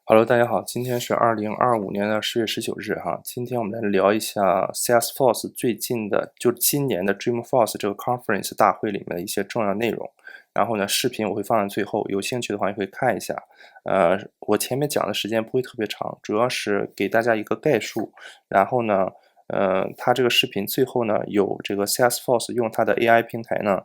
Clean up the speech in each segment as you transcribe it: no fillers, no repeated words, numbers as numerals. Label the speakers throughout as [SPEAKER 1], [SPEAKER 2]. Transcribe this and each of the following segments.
[SPEAKER 1] Hello，大家好，今天是2025年的10月19日哈。今天我们来聊一下 Salesforce 最近的，就是今年的 Dreamforce 这个 conference 大会里面的一些重要内容。然后呢，视频我会放在最后，有兴趣的话也可以看一下。我前面讲的时间不会特别长，主要是给大家一个概述。然后呢，它这个视频最后呢有这个 Salesforce 用它的 AI 平台呢，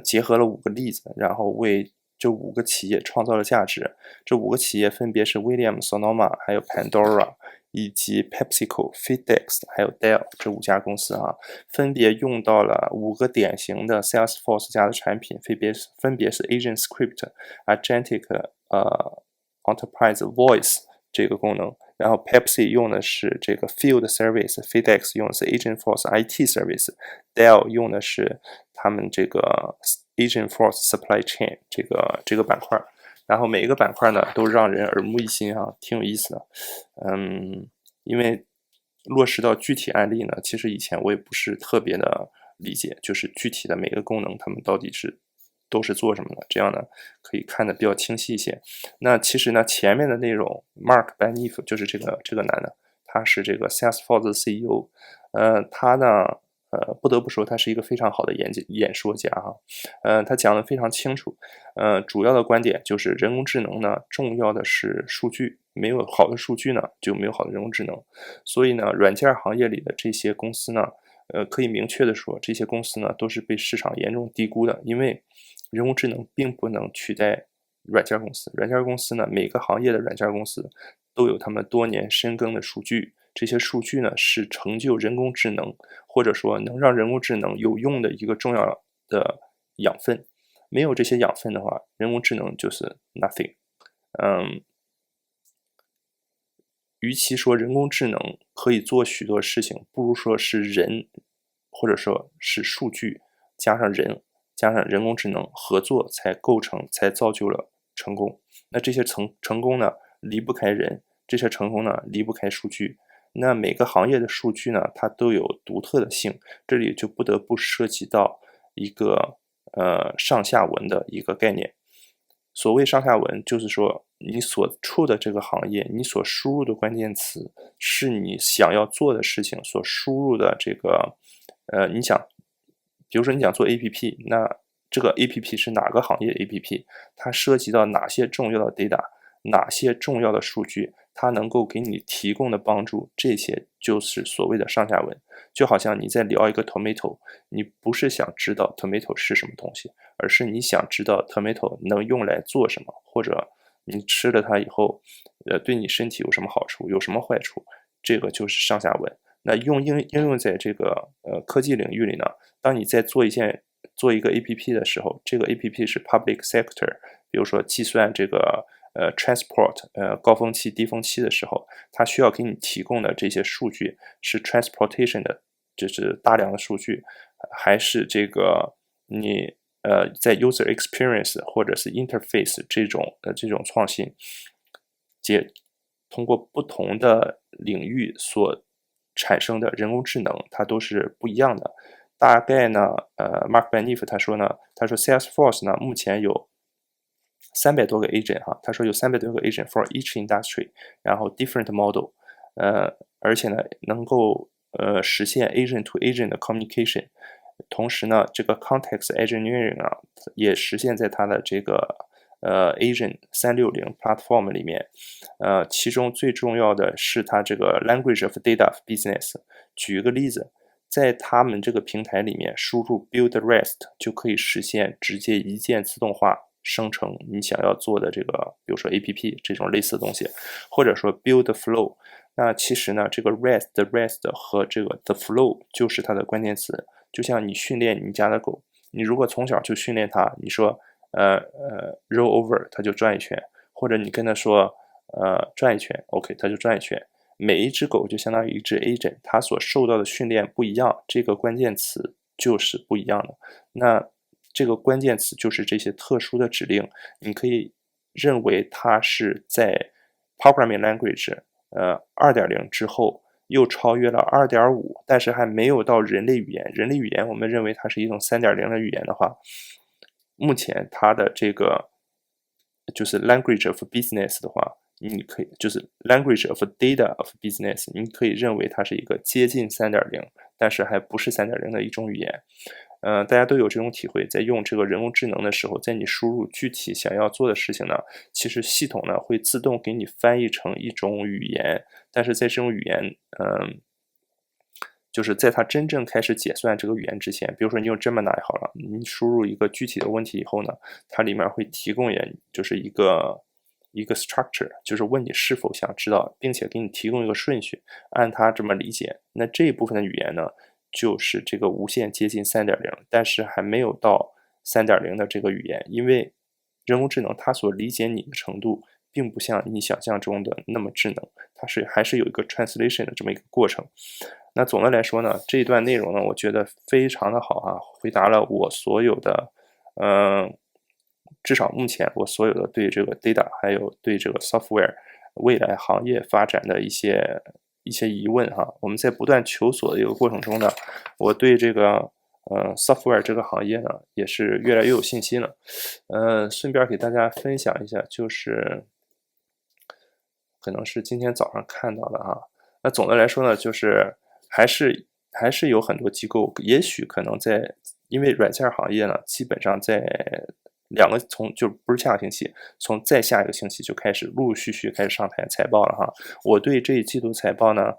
[SPEAKER 1] 结合了5个例子，然后为这5个企业创造了价值。这5个企业分别是 Williams、Sonoma， 还有 Pandora， 以及 PepsiCo、FedEx， 还有 Dell 这5家公司啊，分别用到了5个典型的 Salesforce 家的产品，分别是 Agent Script、Agentic Enterprise Voice 这个功能。然后 Pepsi 用的是这个 Field Service，FedEx 用的是 Agentforce IT Service，Dell 用的是他们这个 Agentforce Supply Chain 这个板块。然后每一个板块呢都让人耳目一新啊，挺有意思的。因为落实到具体案例呢，其实以前我也不是特别的理解，就是具体的每个功能他们到底都是做什么的，这样呢可以看得比较清晰一些。那其实呢前面的内容 Mark Benioff 就是这个男的，他是这个 Salesforce 的 CEO，他呢不得不说他是一个非常好的演说家哈。他讲得非常清楚。主要的观点就是人工智能呢重要的是数据，没有好的数据呢就没有好的人工智能。所以呢软件行业里的这些公司呢可以明确的说，这些公司呢都是被市场严重低估的，因为人工智能并不能取代软件公司。软件公司呢，每个行业的软件公司都有他们多年深耕的数据，这些数据呢是成就人工智能，或者说能让人工智能有用的一个重要的养分。没有这些养分的话，人工智能就是 nothing。与其说人工智能可以做许多事情，不如说是人，或者说是数据加上人工智能合作才造就了成功。那这些成功呢，离不开人；这些成功呢，离不开数据。那每个行业的数据呢，它都有独特的性，这里就不得不涉及到一个上下文的一个概念。所谓上下文，就是说你所处的这个行业，你所输入的关键词是你想要做的事情所输入的这个，比如说你想做 APP，那这个 APP 是哪个行业 APP， 它涉及到哪些重要的 data， 哪些重要的数据，它能够给你提供的帮助，这些就是所谓的上下文。就好像你在聊一个 tomato， 你不是想知道 tomato 是什么东西，而是你想知道 tomato 能用来做什么，或者你吃了它以后，对你身体有什么好处，有什么坏处，这个就是上下文。那应用在这个科技领域里呢，当你在做一个 APP 的时候，这个 APP 是 public sector， 比如说计算这个transport 高峰期低峰期的时候，它需要给你提供的这些数据是 transportation 的，就是大量的数据，还是这个你在 user experience 或者是 interface 这种创新，通过不同的领域所产生的人工智能，它都是不一样的。大概呢Mark Benioff 他说 Salesforce 呢目前有300多个 agent 哈，他说有300多个 agent for each industry， 然后 different model， 而且呢能够实现 agent to agent 的 communication， 同时呢这个 context engineering 啊也实现在它的这个Agent 360 platform 里面。其中最重要的是它这个 language of data of business。举一个例子，在他们这个平台里面输入 build rest 就可以实现直接一键自动化生成你想要做的这个，比如说 APP 这种类似的东西，或者说 build flow。那其实呢，这个 rest 和这个 the flow 就是它的关键词。就像你训练你家的狗，你如果从小就训练它，你说roll over 它就转一圈，或者你跟它说转一圈 OK 它就转一圈。每一只狗就相当于一只 agent， 它所受到的训练不一样，这个关键词就是不一样的。那这个关键词就是这些特殊的指令，你可以认为它是在 programming language 2.0 之后又超越了 2.5， 但是还没有到人类语言。人类语言我们认为它是一种 3.0 的语言的话，目前它的这个就是 language of business 的话，你可以就是 language of data of business， 你可以认为它是一个接近 3.0， 但是还不是 3.0 的一种语言。大家都有这种体会，在用这个人工智能的时候，在你输入具体想要做的事情呢，其实系统呢会自动给你翻译成一种语言，但是在这种语言，就是在它真正开始解算这个语言之前，比如说你用 Gemini 好了，你输入一个具体的问题以后呢，它里面会提供就是一个 structure， 就是问你是否想知道，并且给你提供一个顺序，按它这么理解。那这一部分的语言呢，就是这个无限接近 3.0， 但是还没有到 3.0 的这个语言，因为人工智能它所理解你的程度并不像你想象中的那么智能，它还是有一个 translation 的这么一个过程。那总的来说呢，这一段内容呢，我觉得非常的好啊，回答了我所有的至少目前我所有的对这个 data 还有对这个 software 未来行业发展的一些疑问哈。我们在不断求索的一个过程中呢，我对这个software 这个行业呢也是越来越有信心了。顺便给大家分享一下，就是可能是今天早上看到的哈。那总的来说呢，就是还是有很多机构，也许可能因为软件行业呢，基本上在就不是下个星期，从再下一个星期就开始陆陆续续开始上台财报了哈。我对这一季度财报呢，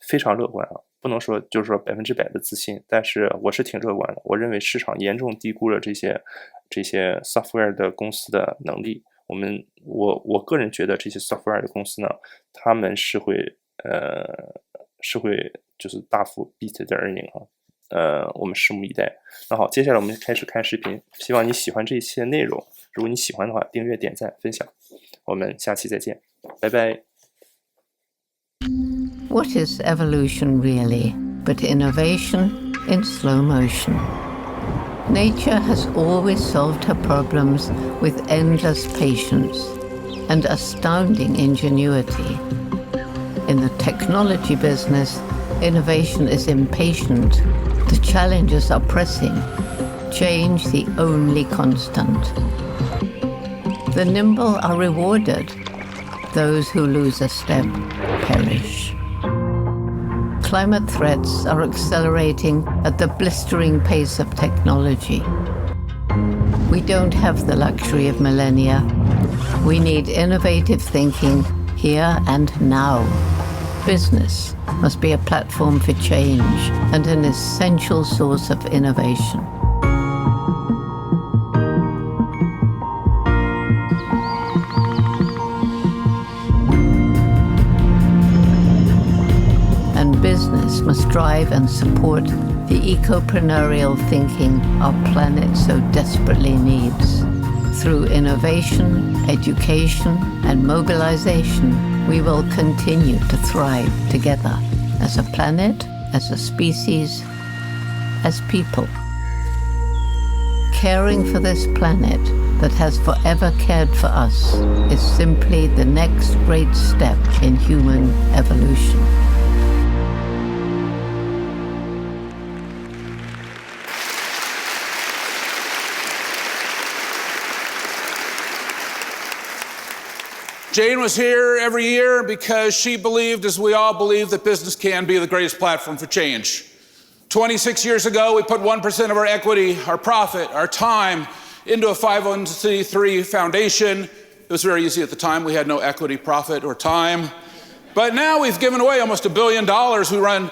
[SPEAKER 1] 非常乐观啊，不能说就是说100%的自信，但是我是挺乐观的。我认为市场严重低估了这些 software 的公司的能力。我个人觉得这些 software 的公司呢，他们是会就是大幅 beat the earning 啊。我们拭目以待。那好，接下来我们开始看视频，希望你喜欢这一期的内容。如果你喜欢的话，订阅、点赞、分享。我们下期再见，拜拜。
[SPEAKER 2] What is evolution really but innovation in slow motion? Nature has always solved her problems with endless patience and astounding ingenuity. In the technology business, innovation is impatient. The challenges are pressing. Change the only constant. The nimble are rewarded. Those who lose a step perish. Climate threats are accelerating at the blistering pace of technology. We don't have the luxury of millennia. We need innovative thinking here and now. Business must be a platform for change and an essential source of innovation. And business must drive and support the ecopreneurial thinking our planet so desperately needs. Through innovation, education, and mobilization, we will continue to thrive together as a planet, as a species, as people. Caring for this planet that has forever cared for us is simply the next great step in human evolution.
[SPEAKER 3] Jane was here every year because she believed, as we all believe, that business can be the greatest platform for change. 26 years ago, we put 1% of our equity, our profit, our time into a 501c3 foundation. It was very easy at the time. We had no equity, profit, or time. But now we've given away almost $1 billion. We run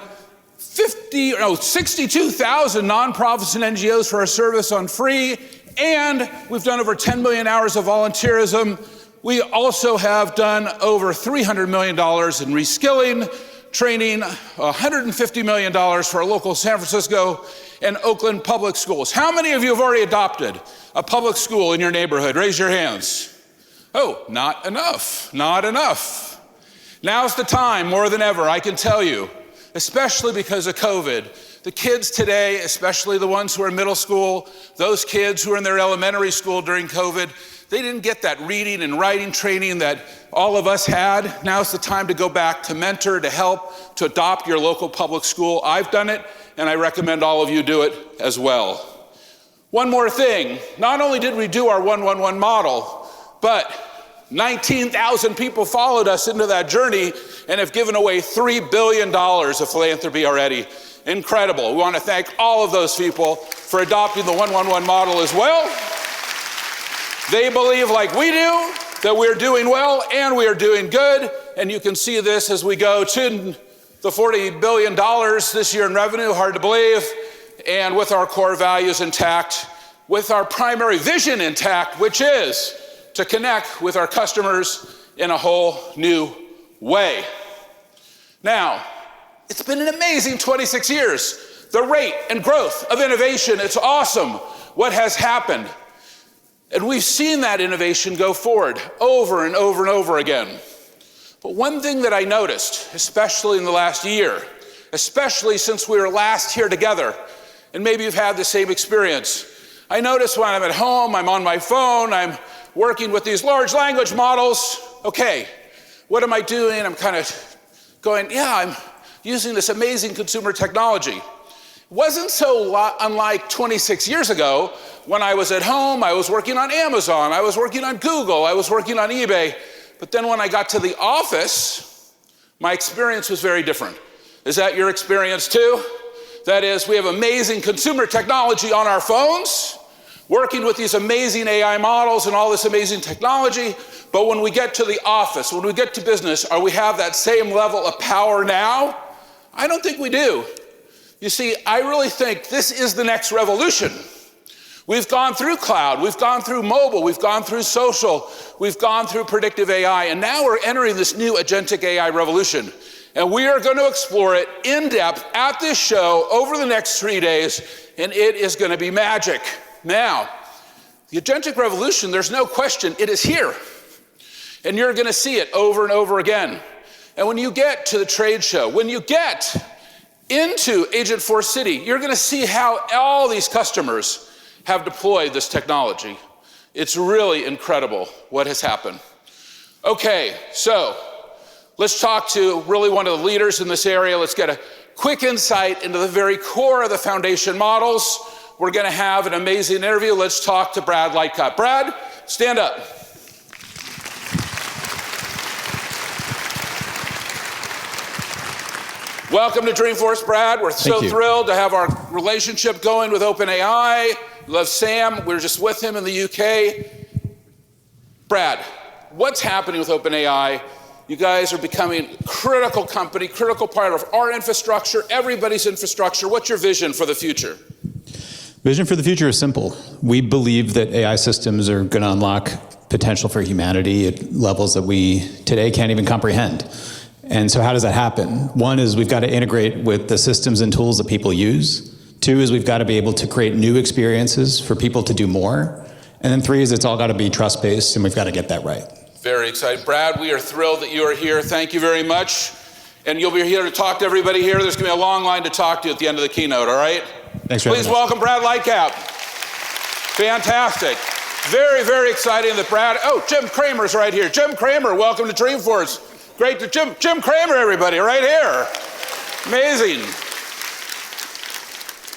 [SPEAKER 3] 62,000 nonprofits and NGOs for our service on free, and we've done over 10 million hours of volunteerism. We also have done over $300 million in reskilling, training, $150 million for our local San Francisco and Oakland public schools. How many of you have already adopted a public school in your neighborhood? Raise your hands. Oh, not enough, not enough. Now's the time, more than ever, I can tell you, especially because of COVID. The kids today, especially the ones who are in middle school, those kids who are in their elementary school during COVID, they didn't get that reading and writing training that all of us had. Now's the time to go back, to mentor, to help, to adopt your local public school. I've done it, and I recommend all of you do it as well. One more thing. Not only did we do our 1-1-1 model, but 19,000 people followed us into that journey and have given away $3 billion of philanthropy already. Incredible. We want to thank all of those people for adopting the 1-1-1 model as well. They believe, like we do, that we're doing well and we are doing good. And you can see this as we go to the $40 billion this year in revenue, hard to believe, and with our core values intact, with our primary vision intact, which is to connect with our customers in a whole new way. Now, it's been an amazing 26 years. The rate and growth of innovation, it's awesome what has happened. And we've seen that innovation go forward over and over and over again. But one thing that I noticed, especially in the last year, especially since we were last here together, and maybe you've had the same experience, I notice when I'm at home, I'm on my phone, I'm working with these large language models. Okay, what am I doing? I'm kind of going, yeah, I'm using this amazing consumer technology. It wasn't so unlike 26 years ago when I was at home, I was working on Amazon, I was working on Google, I was working on eBay. But then when I got to the office, my experience was very different. Is that your experience too? That is, we have amazing consumer technology on our phones, working with these amazing AI models and all this amazing technology. But when we get to the office, when we get to business, are we have that same level of power now? I don't think we do. You see, I really think this is the next revolution. We've gone through cloud, we've gone through mobile, we've gone through social, we've gone through predictive AI, and now we're entering this new agentic AI revolution. And we are going to explore it in depth at this show over the next 3 days, and it is going to be magic. Now, the agentic revolution, there's no question, it is here. And you're going to see it over and over again. And when you get to the trade show, when you get into Agentforce City, you're going to see how all these customers have deployed this technology. It's really incredible what has happened. Okay, so let's talk to really one of the leaders in this area. Let's get a quick insight into the very core of the foundation models. We're going to have an amazing interview. Let's talk to Brad Lightcott. Brad, stand up. Welcome to Dreamforce, Brad. We're so thrilled to have our relationship going with OpenAI. Love Sam. We're just with him in the UK. Brad, what's happening with OpenAI? You guys are becoming a critical company, critical part of our infrastructure, everybody's infrastructure. What's your vision for the future?
[SPEAKER 4] Vision for the future is simple. We believe that AI systems are going to unlock potential for humanity at levels that we today can't even comprehend. And so how does that happen? One is we've got to integrate with the systems and tools that people use. Two is we've got to be able to create new experiences for people to do more. And then three is it's all got to be trust-based, and we've got to get that right. Very excited.
[SPEAKER 3] Brad, we are thrilled that you are here. Thank you very much. And you'll be here to talk to everybody here. There's going to be a long line to talk to you at the end of the keynote, all right?
[SPEAKER 4] Thanks for having us.
[SPEAKER 3] Please welcome Brad Lightcap. Fantastic. Very, very exciting that Brad, Jim Cramer's right here. Jim Cramer, welcome to Dreamforce. Great to Jim Cramer, everybody, right here. Amazing.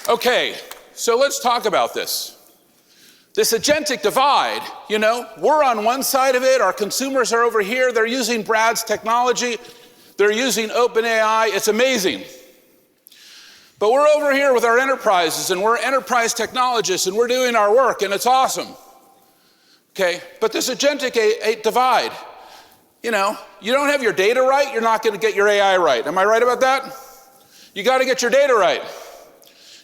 [SPEAKER 3] Okay, so let's talk about this. This agentic divide, we're on one side of it, our consumers are over here, they're using Brad's technology, they're using OpenAI, it's amazing. But we're over here with our enterprises, and we're enterprise technologists, and we're doing our work, and it's awesome. Okay, but this agentic divide, you don't have your data right, you're not going to get your AI right. Am I right about that? You got to get your data right.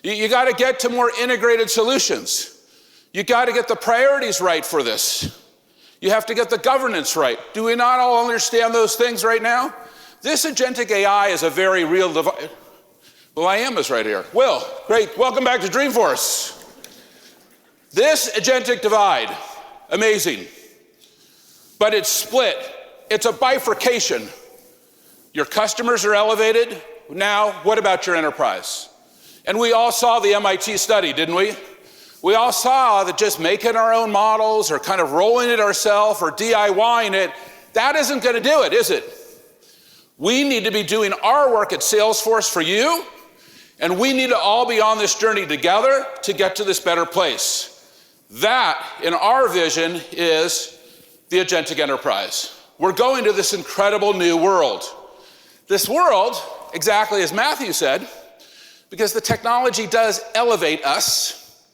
[SPEAKER 3] You got to get to more integrated solutions. You got to get the priorities right for this. You have to get the governance right. Do we not all understand those things right now? This agentic AI is a very real divide. Well, I am is right here. Will, great. Welcome back to Dreamforce. This agentic divide, amazing. But it's split. It's a bifurcation. Your customers are elevated. Now, what about your enterprise? And we all saw the MIT study, didn't we? We all saw that just making our own models or kind of rolling it ourselves or DIYing it, that isn't going to do it, is it? We need to be doing our work at Salesforce for you, and we need to all be on this journey together to get to this better place. That, in our vision, is the agentic enterprise. We're going to this incredible new world. This world, exactly as Matthew said, because the technology does elevate us.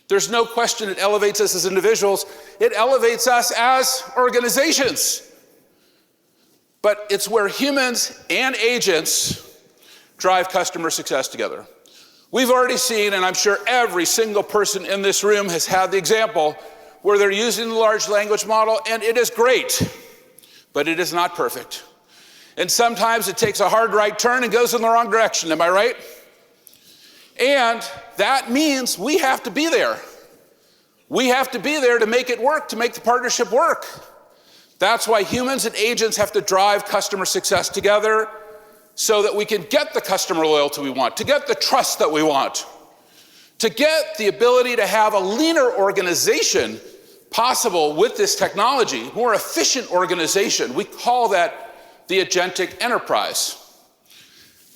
[SPEAKER 3] There's no question it elevates us as individuals. It elevates us as organizations. But it's where humans and agents drive customer success together. We've already seen, and I'm sure every single person in this room has had the example where they're using the large language model, and it is great, but it is not perfect. And sometimes it takes a hard right turn and goes in the wrong direction, am I right? And that means we have to be there. We have to be there to make it work, to make the partnership work. That's why humans and agents have to drive customer success together so that we can get the customer loyalty we want, to get the trust that we want, to get the ability to have a leaner organization possible with this technology, more efficient organization. We call that the agentic enterprise.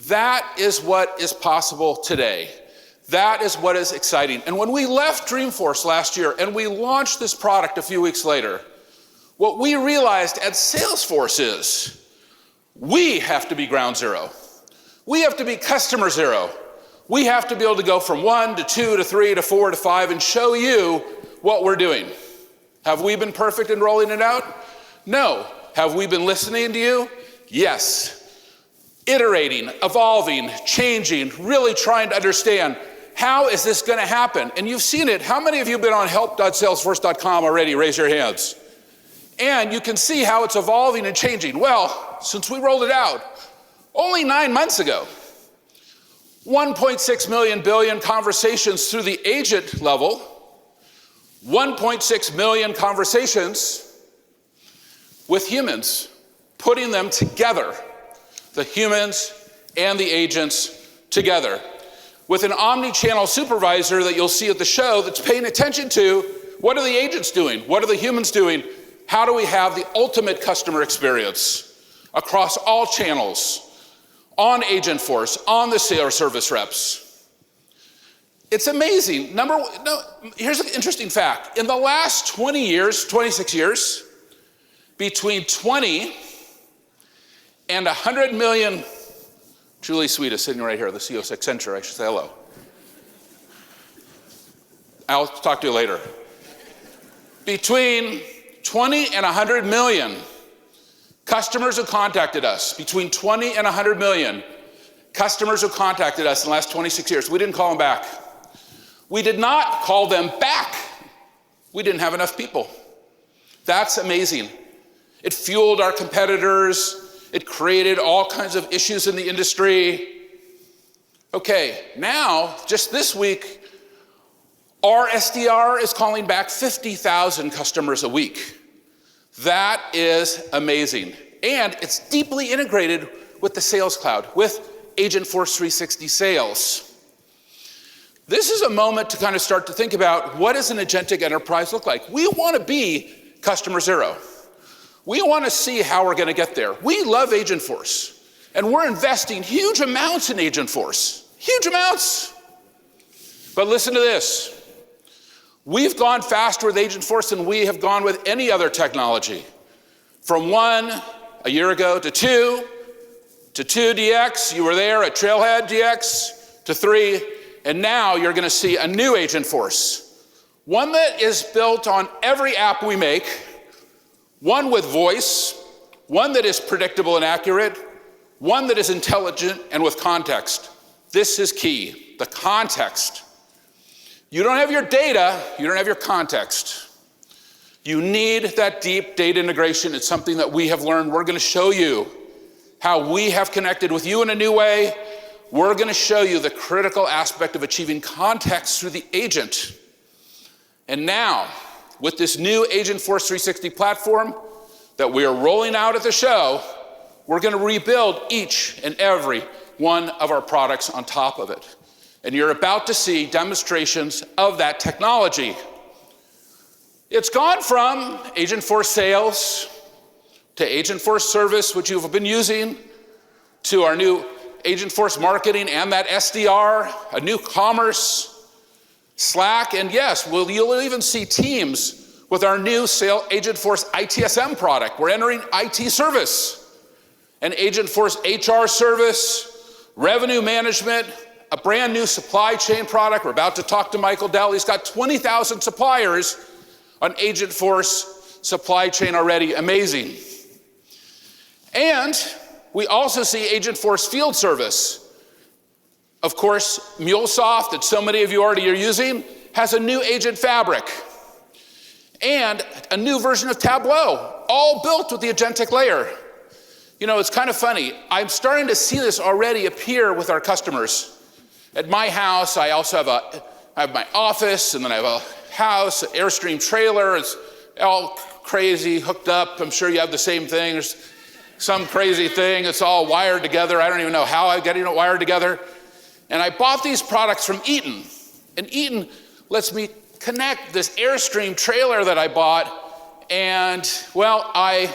[SPEAKER 3] That is what is possible today. That is what is exciting. And when we left Dreamforce last year and we launched this product a few weeks later, what we realized at Salesforce is we have to be ground zero. We have to be customer zero. We have to be able to go from 1 to 2 to 3 to 4 to 5 and show you what we're doing. Have we been perfect in rolling it out? No. Have we been listening to you? Yes. Iterating, evolving, changing, really trying to understand how is this going to happen? And you've seen it. How many of you have been on help.salesforce.com already? Raise your hands. And you can see how it's evolving and changing. Well, since we rolled it out only 9 months ago, 1.6 million billion conversations through the agent level, 1.6 million conversations with humans, putting them together, the humans and the agents together, with an omni-channel supervisor that you'll see at the show that's paying attention to what are the agents doing, what are the humans doing, how do we have the ultimate customer experience across all channels, on Agentforce, on the sales service reps. It's amazing. Here's an interesting fact. In the last 20 years, 26 years, between 20 and 100 million, Julie Sweet is sitting right here, the CEO of Accenture, I should say hello. I'll talk to you later. Between 20 and 100 million customers who contacted us, between 20 and 100 million customers who contacted us in the last 26 years. We didn't call them back. We did not call them back. We didn't have enough people. That's amazing. It fueled our competitors. It created all kinds of issues in the industry. Okay, now, just this week, our SDR is calling back 50,000 customers a week. That is amazing. And it's deeply integrated with the Sales Cloud, with Agentforce 360 Sales. This is a moment to kind of start to think about what does an agentic enterprise look like? We want to be customer zero. We want to see how we're going to get there. We love Agentforce, and we're investing huge amounts in Agentforce. Huge amounts. But listen to this. We've gone faster with Agentforce than we have gone with any other technology. From 1 a year ago to 2 DX, you were there at Trailhead DX, to 3, and now you're going to see a new Agentforce. One that is built on every app we make, one with voice, one that is predictable and accurate, one that is intelligent and with context. This is key, the context. You don't have your data, you don't have your context. You need that deep data integration. It's something that we have learned. We're going to show you how we have connected with you in a new way. We're going to show you the critical aspect of achieving context through the agent. And now, with this new Agentforce 360 platform that we are rolling out at the show, we're going to rebuild each and every one of our products on top of it. And you're about to see demonstrations of that technology. It's gone from Agentforce Sales to Agentforce Service, which you've been using, to our new Agentforce Marketing and that SDR, a new commerce, Slack, and yes, you'll even see Teams With our new Agentforce ITSM product, we're entering IT service, and Agentforce HR service, revenue management, a brand new supply chain product. We're about to talk to Michael Dell. He's got 20,000 suppliers on Agentforce supply chain already. Amazing. And we also see Agentforce field service. Of course, MuleSoft, that so many of you already are using, has a new agent fabric and a new version of Tableau, all built with the agentic layer. You know, it's kind of funny. I'm starting to see this already appear with our customers. At my house, I also have my office, and then I have a house, an Airstream trailer. It's all crazy, hooked up. I'm sure you have the same thing. There's some crazy thing. It's all wired together. I don't even know how I'm getting it wired together. And I bought these products from Eaton. And Eaton lets me connect this Airstream trailer that I bought, and, well, I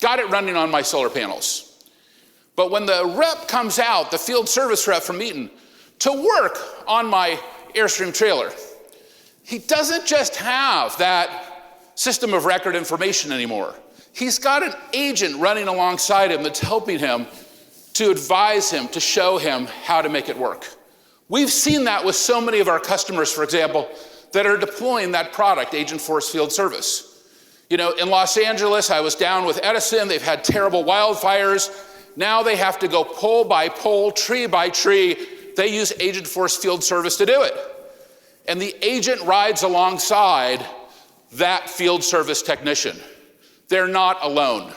[SPEAKER 3] got it running on my solar panels. But when the rep comes out, the field service rep from Eaton, to work on my Airstream trailer, he doesn't just have that system of record information anymore. He's got an agent running alongside him that's helping him to advise him, to show him how to make it work. We've seen that with so many of our customers, for example, that are deploying that product, Agentforce Field Service. You know, in Los Angeles, I was down with Edison. They've had terrible wildfires. Now they have to go pole by pole, tree by tree. They use Agentforce Field Service to do it. And the agent rides alongside that field service technician. They're not alone.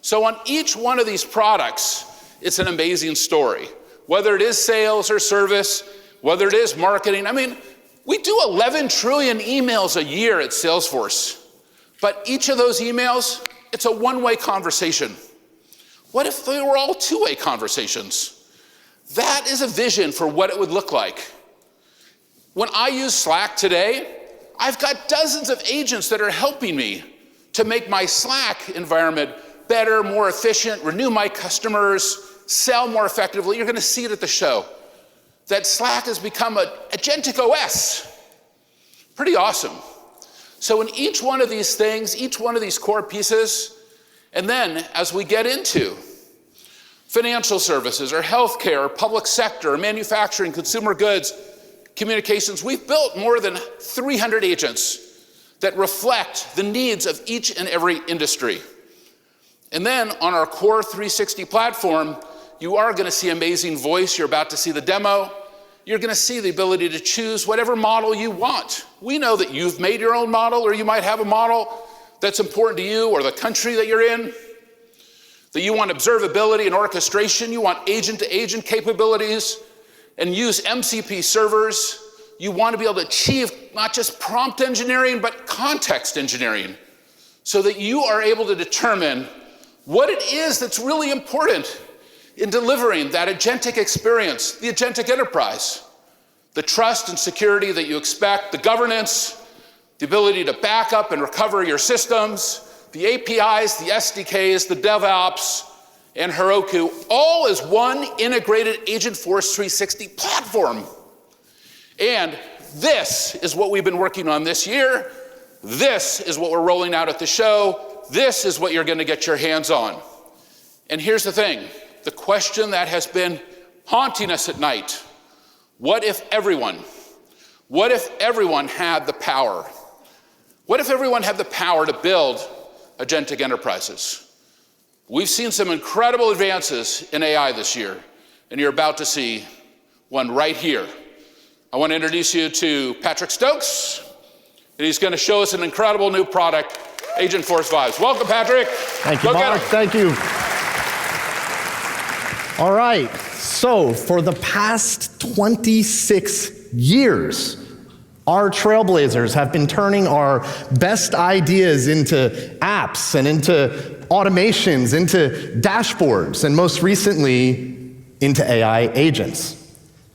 [SPEAKER 3] So on each one of these products, it's an amazing story. Whether it is sales or service, whether it is marketing. I mean, we do 11 trillion emails a year at Salesforce, but each of those emails, it's a one-way conversation. What if they were all two-way conversations? That is a vision for what it would look like. When I use Slack today, I've got dozens of agents that are helping me to make my Slack environment better, more efficient, renew my customers, sell more effectively. You're gonna see it at the show. That Slack has become an agentic OS. Pretty awesome. So in each one of these things, each one of these core pieces, and then as we get into financial services or healthcare or public sector or manufacturing, consumer goods, communications, we've built more than 300 agents that reflect the needs of each and every industry. And then on our core 360 platform, you are gonna see amazing voice. You're about to see the demo. You're gonna see the ability to choose whatever model you want. We know that you've made your own model, or you might have a model that's important to you or the country that you're in, that you want observability and orchestration. You want agent-to-agent capabilities and use MCP servers. You want to be able to achieve not just prompt engineering, but context engineering, so that you are able to determine what it is that's really important in delivering that agentic experience, the agentic enterprise, the trust and security that you expect, the governance, the ability to back up and recover your systems, the APIs, the SDKs, the DevOps, and Heroku, all as one integrated Agentforce 360 platform. And this is what we've been working on this year. This is what we're rolling out at the show. This is what you're gonna get your hands on. And here's the thing, the question that has been haunting us at night: what if everyone had the power? What if everyone had the power to build agentic enterprises? We've seen some incredible advances in AI this year, and you're about to see one right here. I want to introduce you to Patrick Stokes, and he's going to show us an incredible new product, Agentforce Vibes. Welcome, Patrick.
[SPEAKER 5] Thank you, Mark. Thank you. All right, so for the past 26 years, our trailblazers have been turning our best ideas into apps and into automations, into dashboards, and most recently, into AI agents.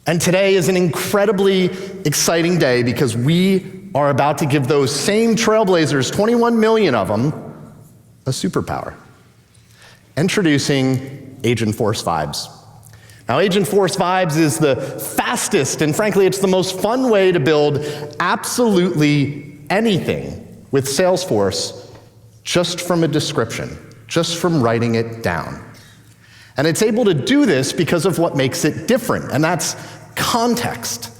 [SPEAKER 5] And today is an incredibly exciting day because we are about to give those same trailblazers, 21 million of them, a superpower. Introducing Agentforce Vibes. Now, Agentforce Vibes is the fastest and frankly, it's the most fun way to build absolutely anything with Salesforce just from a description, just from writing it down. And it's able to do this because of what makes it different, and that's context.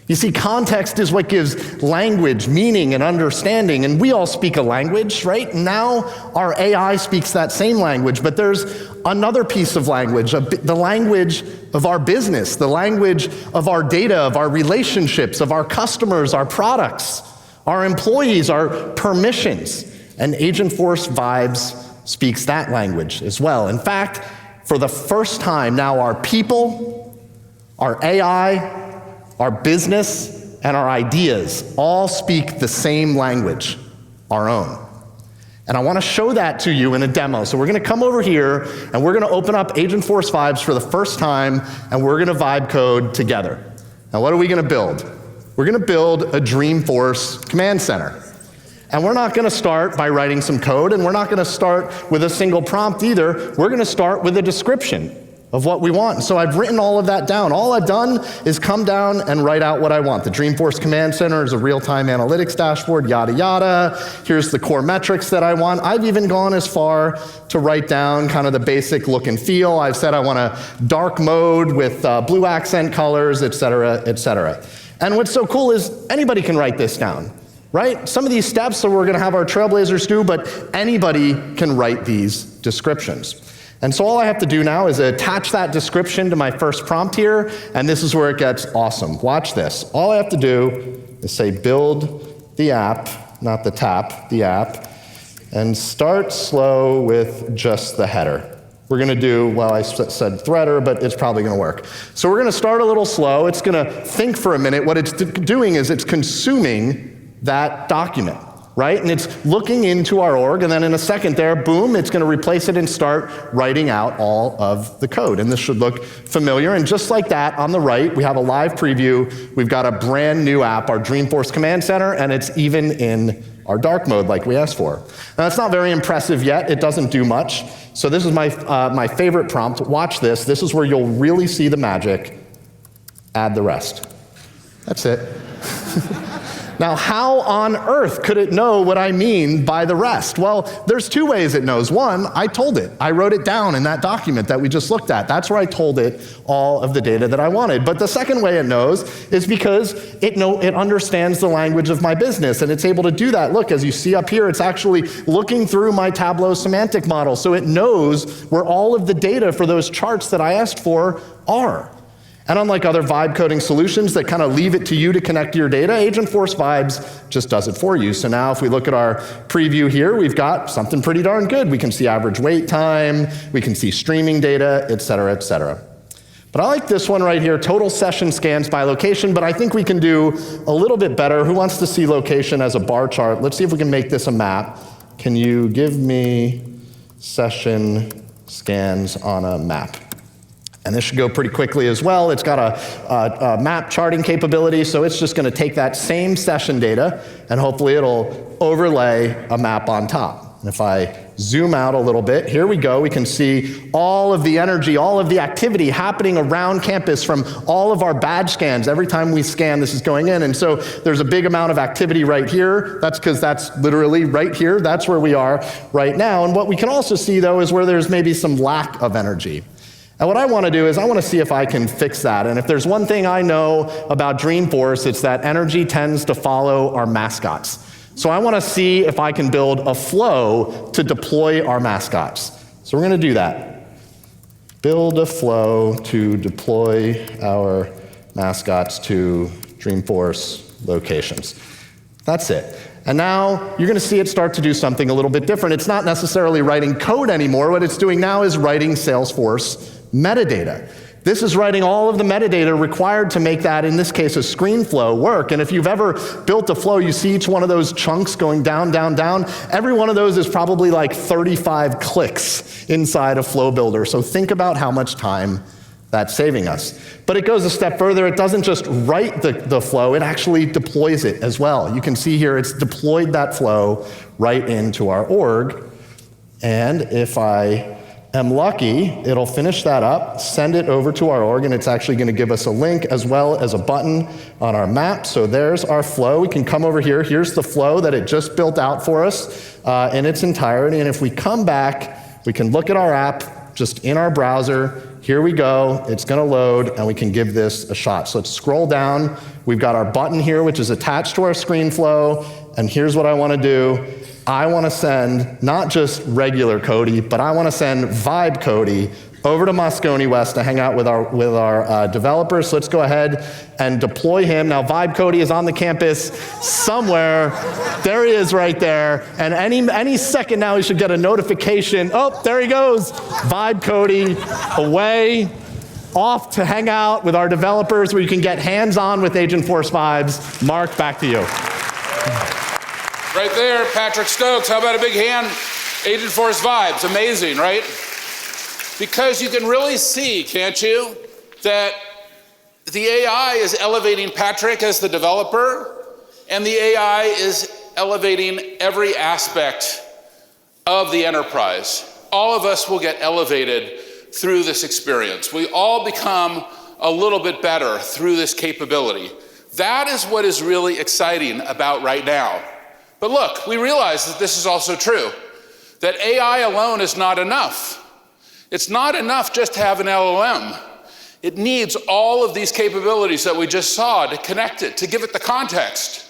[SPEAKER 5] You see, context is what gives language meaning and understanding, and we all speak a language, right? Now our AI speaks that same language, but there's another piece of language, the language of our business, the language of our data, of our relationships, of our customers, our products, our employees, our permissions. And Agentforce Vibes speaks that language as well. In fact, for the first time now, our people, our AI, our business, and our ideas all speak the same language, our own. And I want to show that to you in a demo. So we're going to come over here, and we're going to open up Agentforce Vibes for the first time, and we're going to vibe code together. Now what are we going to build? We're going to build a Dreamforce command center. And we're not going to start by writing some code, and we're not going to start with a single prompt either. We're going to start with a description of what we want. And so I've written all of that down. All I've done is come down and write out what I want. The Dreamforce Command Center is a real-time analytics dashboard, yada, yada. Here's the core metrics that I want. I've even gone as far to write down kind of the basic look and feel. I've said I want a dark mode with blue accent colors, et cetera, et cetera. And what's so cool is anybody can write this down, right? Some of these steps that we're going to have our trailblazers do, but anybody can write these descriptions. And so all I have to do now is attach that description to my first prompt here, and this is where it gets awesome. Watch this. All I have to do is say build the app, not the tap, the app, and start slow with just the header. We're going to do, well, I said threader, but it's probably going to work. So we're going to start a little slow. It's going to think for a minute. What it's doing is it's consuming that document, right? And it's looking into our org, and then in a second there, boom, it's going to replace it and start writing out all of the code. And this should look familiar. And just like that, on the right, we have a live preview. We've got a brand new app, our Dreamforce Command Center, and it's even in our dark mode like we asked for. Now, it's not very impressive yet. It doesn't do much. So this is my favorite prompt. Watch this. This is where you'll really see the magic. Add the rest. That's it. Now, how on earth could it know what I mean by the rest? Well, there's two ways it knows. One, I told it. I wrote it down in that document that we just looked at. That's where I told it all of the data that I wanted. But the second way it knows is because it understands the language of my business, and it's able to do that. Look, as you see up here, it's actually looking through my Tableau semantic model, so it knows where all of the data for those charts that I asked for are. And unlike other vibe coding solutions that kind of leave it to you to connect your data, Agentforce Vibes just does it for you. So now if we look at our preview here, we've got something pretty darn good. We can see average wait time, we can see streaming data, et cetera, et cetera. But I like this one right here, total session scans by location, but I think we can do a little bit better. Who wants to see location as a bar chart? Let's see if we can make this a map. Can you give me session scans on a map? And this should go pretty quickly as well. It's got a map charting capability, so it's just going to take that same session data, and hopefully it'll overlay a map on top. And if I zoom out a little bit, here we go. We can see all of the energy, all of the activity happening around campus from all of our badge scans. Every time we scan, this is going in. And so there's a big amount of activity right here. That's because that's literally right here. That's where we are right now. And what we can also see, though, is where there's maybe some lack of energy. And what I want to do is I want to see if I can fix that. And if there's one thing I know about Dreamforce, it's that energy tends to follow our mascots. So I want to see if I can build a flow to deploy our mascots. So we're going to do that. Build a flow to deploy our mascots to Dreamforce locations. That's it. And now you're going to see it start to do something a little bit different. It's not necessarily writing code anymore. What it's doing now is writing Salesforce metadata. This is writing all of the metadata required to make that, in this case, a screen flow work. And if you've ever built a flow, you see each one of those chunks going down, down, down. Every one of those is probably like 35 clicks inside a flow builder. So think about how much time that's saving us. But it goes a step further. It doesn't just write the flow, it actually deploys it as well. You can see here it's deployed that flow right into our org. And if I am lucky, it'll finish that up, send it over to our org, and it's actually going to give us a link as well as a button on our map. So there's our flow. We can come over here. Here's the flow that it just built out for us in its entirety. And if we come back, we can look at our app just in our browser. Here we go. It's going to load, and we can give this a shot. So let's scroll down. We've got our button here, which is attached to our screen flow. And here's what I want to do. I want to send not just regular Cody, but I want to send Vibe Cody over to Moscone West to hang out with our developers. So let's go ahead and deploy him. Now, Vibe Cody is on the campus somewhere. There he is right there. And any second now, he should get a notification. Oh, there he goes. Vibe Cody away, off to hang out with our developers where you can get hands-on with Agentforce vibes. Mark, back to you.
[SPEAKER 3] Right there, Patrick Stokes. How about a big hand? Agentforce vibes, amazing, right? Because you can really see, can't you, that the AI is elevating Patrick as the developer, and the AI is elevating every aspect of the enterprise. All of us will get elevated through this experience. We all become a little bit better through this capability. That is what is really exciting about right now. But look, we realize that this is also true, that AI alone is not enough. It's not enough just to have an LLM. It needs all of these capabilities that we just saw to connect it, to give it the context,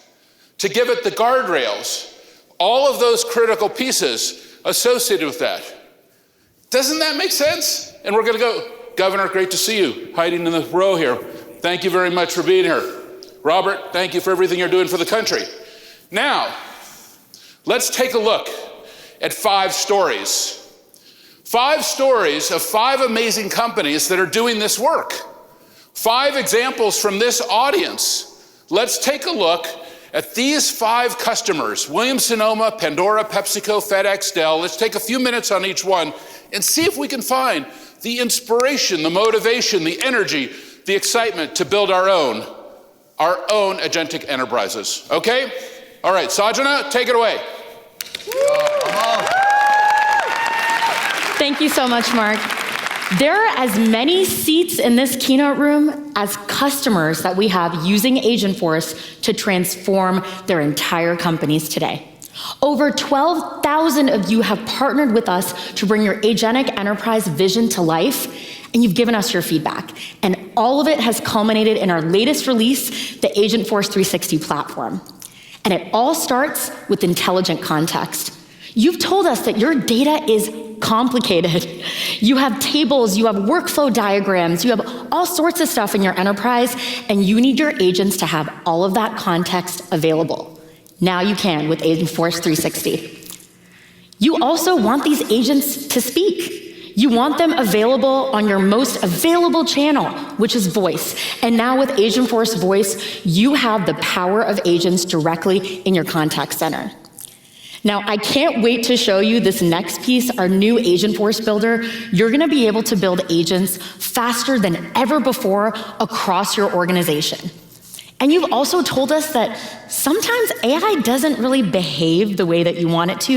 [SPEAKER 3] to give it the guardrails, all of those critical pieces associated with that. Doesn't that make sense? And we're gonna go, Governor, great to see you, hiding in the row here. Thank you very much for being here. Robert, thank you for everything you're doing for the country. Now, let's take a look at 5 stories. 5 stories of 5 amazing companies that are doing this work. 5 examples from this audience. Let's take a look at these 5 customers, Williams-Sonoma, Pandora, PepsiCo, FedEx, Dell. Let's take a few minutes on each one and see if we can find the inspiration, the motivation, the energy, the excitement to build our own agentic enterprises. Okay? All right, Sajana, take it away.
[SPEAKER 6] Thank you so much, Mark. There are as many seats in this keynote room as customers that we have using Agentforce to transform their entire companies today. Over 12,000 of you have partnered with us to bring your agentic enterprise vision to life, and you've given us your feedback. And all of it has culminated in our latest release, the Agentforce 360 platform. And it all starts with intelligent context. You've told us that your data is complicated. You have tables, you have workflow diagrams, you have all sorts of stuff in your enterprise, and you need your agents to have all of that context available. Now you can with Agentforce 360. You also want these agents to speak. You want them available on your most available channel, which is voice. And now with Agentforce Voice, you have the power of agents directly in your contact center. Now, I can't wait to show you this next piece, our new Agentforce Builder. You're gonna be able to build agents faster than ever before across your organization. And you've also told us that sometimes AI doesn't really behave the way that you want it to.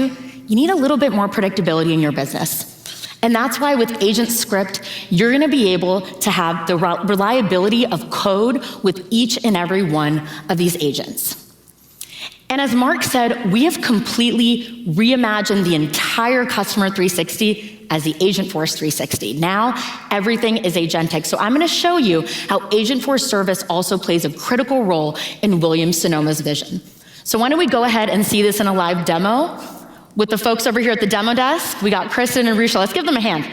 [SPEAKER 6] You need a little bit more predictability in your business. And that's why with Agent Script, you're gonna be able to have the reliability of code with each and every one of these agents. And as Mark said, we have completely reimagined the entire Customer 360 as the Agentforce 360. Now, everything is agentic. So I'm gonna show you how Agentforce Service also plays a critical role in Williams-Sonoma's vision. So why don't we go ahead and see this in a live demo with the folks over here at the demo desk. We got Kristen and Risha. Let's give them a hand.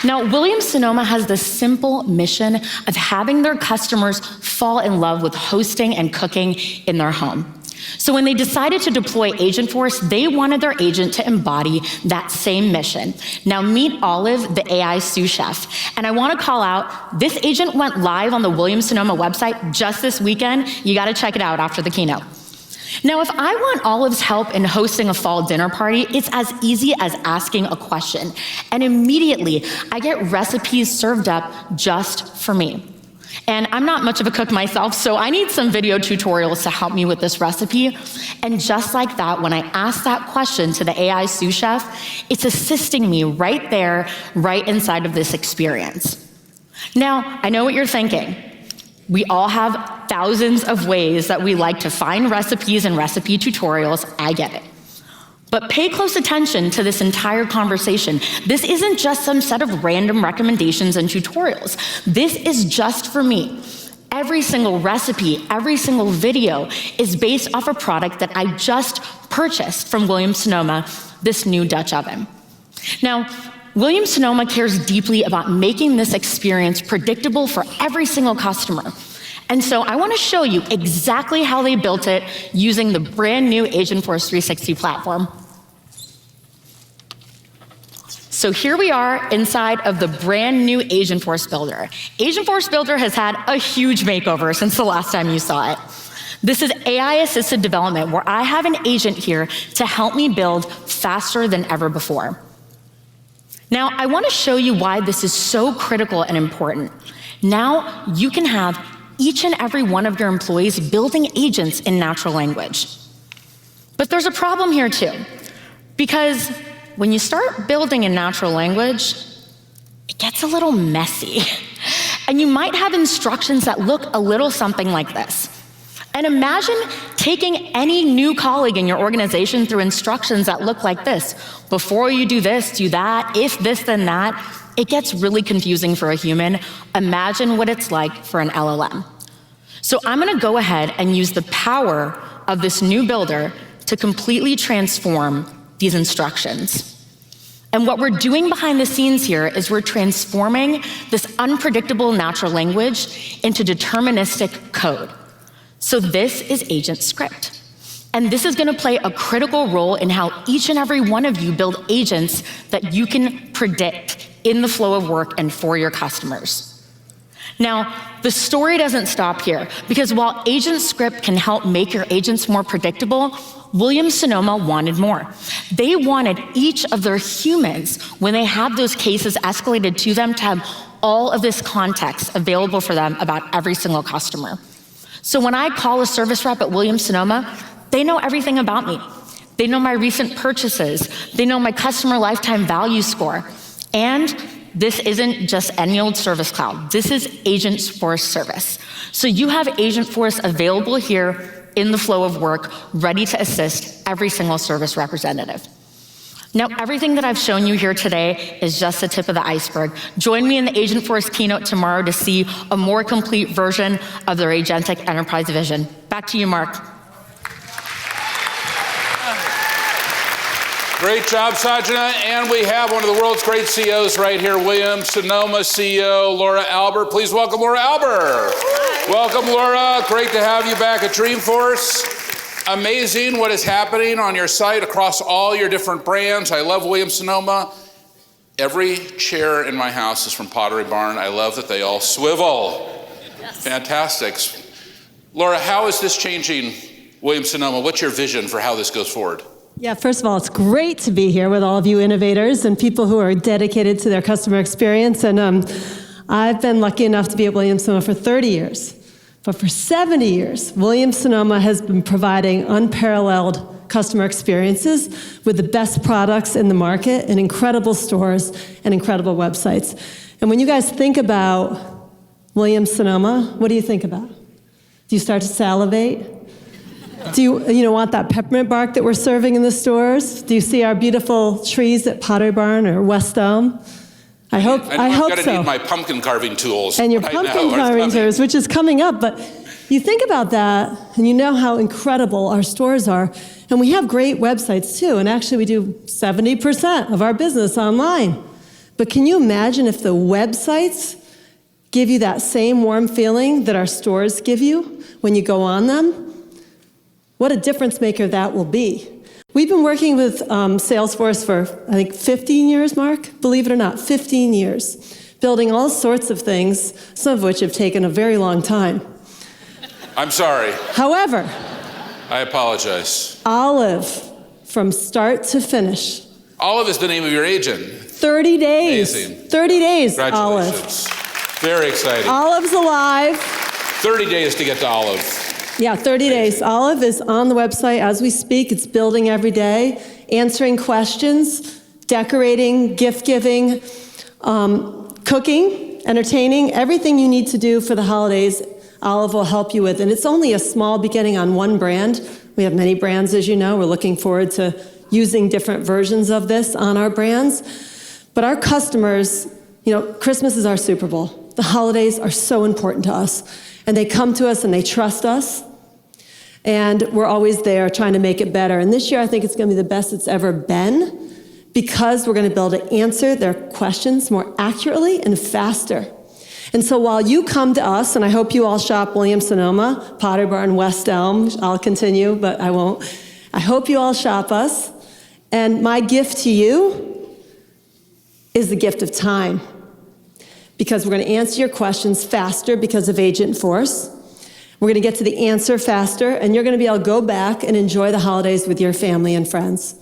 [SPEAKER 6] Now, Williams-Sonoma has the simple mission of having their customers fall in love with hosting and cooking in their home. So when they decided to deploy Agentforce, they wanted their agent to embody that same mission. Now meet Olive, the AI sous chef. And I want to call out, this agent went live on the Williams-Sonoma website just this weekend. You got to check it out after the keynote. Now, if I want Olive's help in hosting a fall dinner party, it's as easy as asking a question. And immediately, I get recipes served up just for me. And I'm not much of a cook myself, so I need some video tutorials to help me with this recipe. And just like that, when I ask that question to the AI sous chef, it's assisting me right there, right inside of this experience. Now, I know what you're thinking. We all have thousands of ways that we like to find recipes and recipe tutorials. I get it. But pay close attention to this entire conversation. This isn't just some set of random recommendations and tutorials. This is just for me. Every single recipe, every single video is based off a product that I just purchased from Williams-Sonoma, this new Dutch oven. Now, Williams-Sonoma cares deeply about making this experience predictable for every single customer. And so I want to show you exactly how they built it using the brand new Agentforce 360 platform. So here we are inside of the brand new Agentforce Builder. Agentforce Builder has had a huge makeover since the last time you saw it. This is AI-assisted development where I have an agent here to help me build faster than ever before. Now, I want to show you why this is so critical and important. Now, you can have each and every one of your employees building agents in natural language. But there's a problem here too, because when you start building in natural language, it gets a little messy. And you might have instructions that look a little something like this. And imagine taking any new colleague in your organization through instructions that look like this. Before you do this, do that, if this, then that. It gets really confusing for a human. Imagine what it's like for an LLM. So I'm gonna go ahead and use the power of this new builder to completely transform these instructions. And what we're doing behind the scenes here is we're transforming this unpredictable natural language into deterministic code. So this is agent script. And this is gonna play a critical role in how each and every one of you build agents that you can predict in the flow of work and for your customers. Now, the story doesn't stop here, because while agent script can help make your agents more predictable, Williams-Sonoma wanted more. They wanted each of their humans, when they had those cases escalated to them, to have all of this context available for them about every single customer. So when I call a service rep at Williams-Sonoma, they know everything about me. They know my recent purchases. They know my customer lifetime value score. And this isn't just any old service cloud. This is Agentforce Service. So you have Agentforce available here in the flow of work, ready to assist every single service representative. Now, everything that I've shown you here today is just the tip of the iceberg. Join me in the Agentforce keynote tomorrow to see a more complete version of their agentic enterprise vision. Back to you, Mark.
[SPEAKER 3] Great job, Sajana. And we have one of the world's great CEOs right here, Williams-Sonoma CEO Laura Albert. Please welcome Laura Albert. Hi. Welcome, Laura. Great to have you back at Dreamforce. Amazing what is happening on your site across all your different brands. I love Williams-Sonoma. Every chair in my house is from Pottery Barn. I love that they all swivel. Yes. Fantastic. Laura, how is this changing Williams-Sonoma? What's your vision for how this goes forward?
[SPEAKER 7] Yeah, first of all, it's great to be here with all of you innovators and people who are dedicated to their customer experience. And I've been lucky enough to be at Williams-Sonoma for 30 years. But for 70 years, Williams-Sonoma has been providing unparalleled customer experiences with the best products in the market and incredible stores and incredible websites. And when you guys think about Williams-Sonoma, what do you think about? Do you start to salivate? Do you want that peppermint bark that we're serving in the stores? Do you see our beautiful trees at Pottery Barn or West Elm? I hope so.
[SPEAKER 3] I'm going to need my pumpkin carving tools.
[SPEAKER 7] And your pumpkin carving tools, which is coming up. But you think about that, and you know how incredible our stores are. And we have great websites, too. And actually, we do 70% of our business online. But can you imagine if the websites give you that same warm feeling that our stores give you when you go on them? What a difference maker that will be. We've been working with Salesforce for, I think, 15 years, Mark? Believe it or not, 15 years. Building all sorts of things, some of which have taken a very long time.
[SPEAKER 3] I'm sorry.
[SPEAKER 7] However,
[SPEAKER 3] I apologize.
[SPEAKER 7] Olive, from start to finish. Olive
[SPEAKER 3] is the name of your agent.
[SPEAKER 7] 30 days.
[SPEAKER 3] Amazing.
[SPEAKER 7] 30 days,
[SPEAKER 3] Congratulations.
[SPEAKER 7] Olive.
[SPEAKER 3] Very exciting.
[SPEAKER 7] Olive's alive.
[SPEAKER 3] 30 days to get to Olive.
[SPEAKER 7] Yeah, 30 days. Olive is on the website as we speak. It's building every day, answering questions, decorating, gift giving, cooking, entertaining, everything you need to do for the holidays, Olive will help you with. And it's only a small beginning on one brand. We have many brands, as you know. We're looking forward to using different versions of this on our brands. But our customers, Christmas is our Super Bowl. The holidays are so important to us. And they come to us and they trust us. And we're always there trying to make it better. And this year, I think it's going to be the best it's ever been, because we're going to be able to answer their questions more accurately and faster. And so while you come to us, and I hope you all shop Williams-Sonoma, Potter Barn, West Elm, I'll continue, but I won't. I hope you all shop us. And my gift to you is the gift of time, because we're going to answer your questions faster because of Agent Force. We're going to get to the answer faster, and you're going to be able to go back and enjoy the holidays with your family and friends.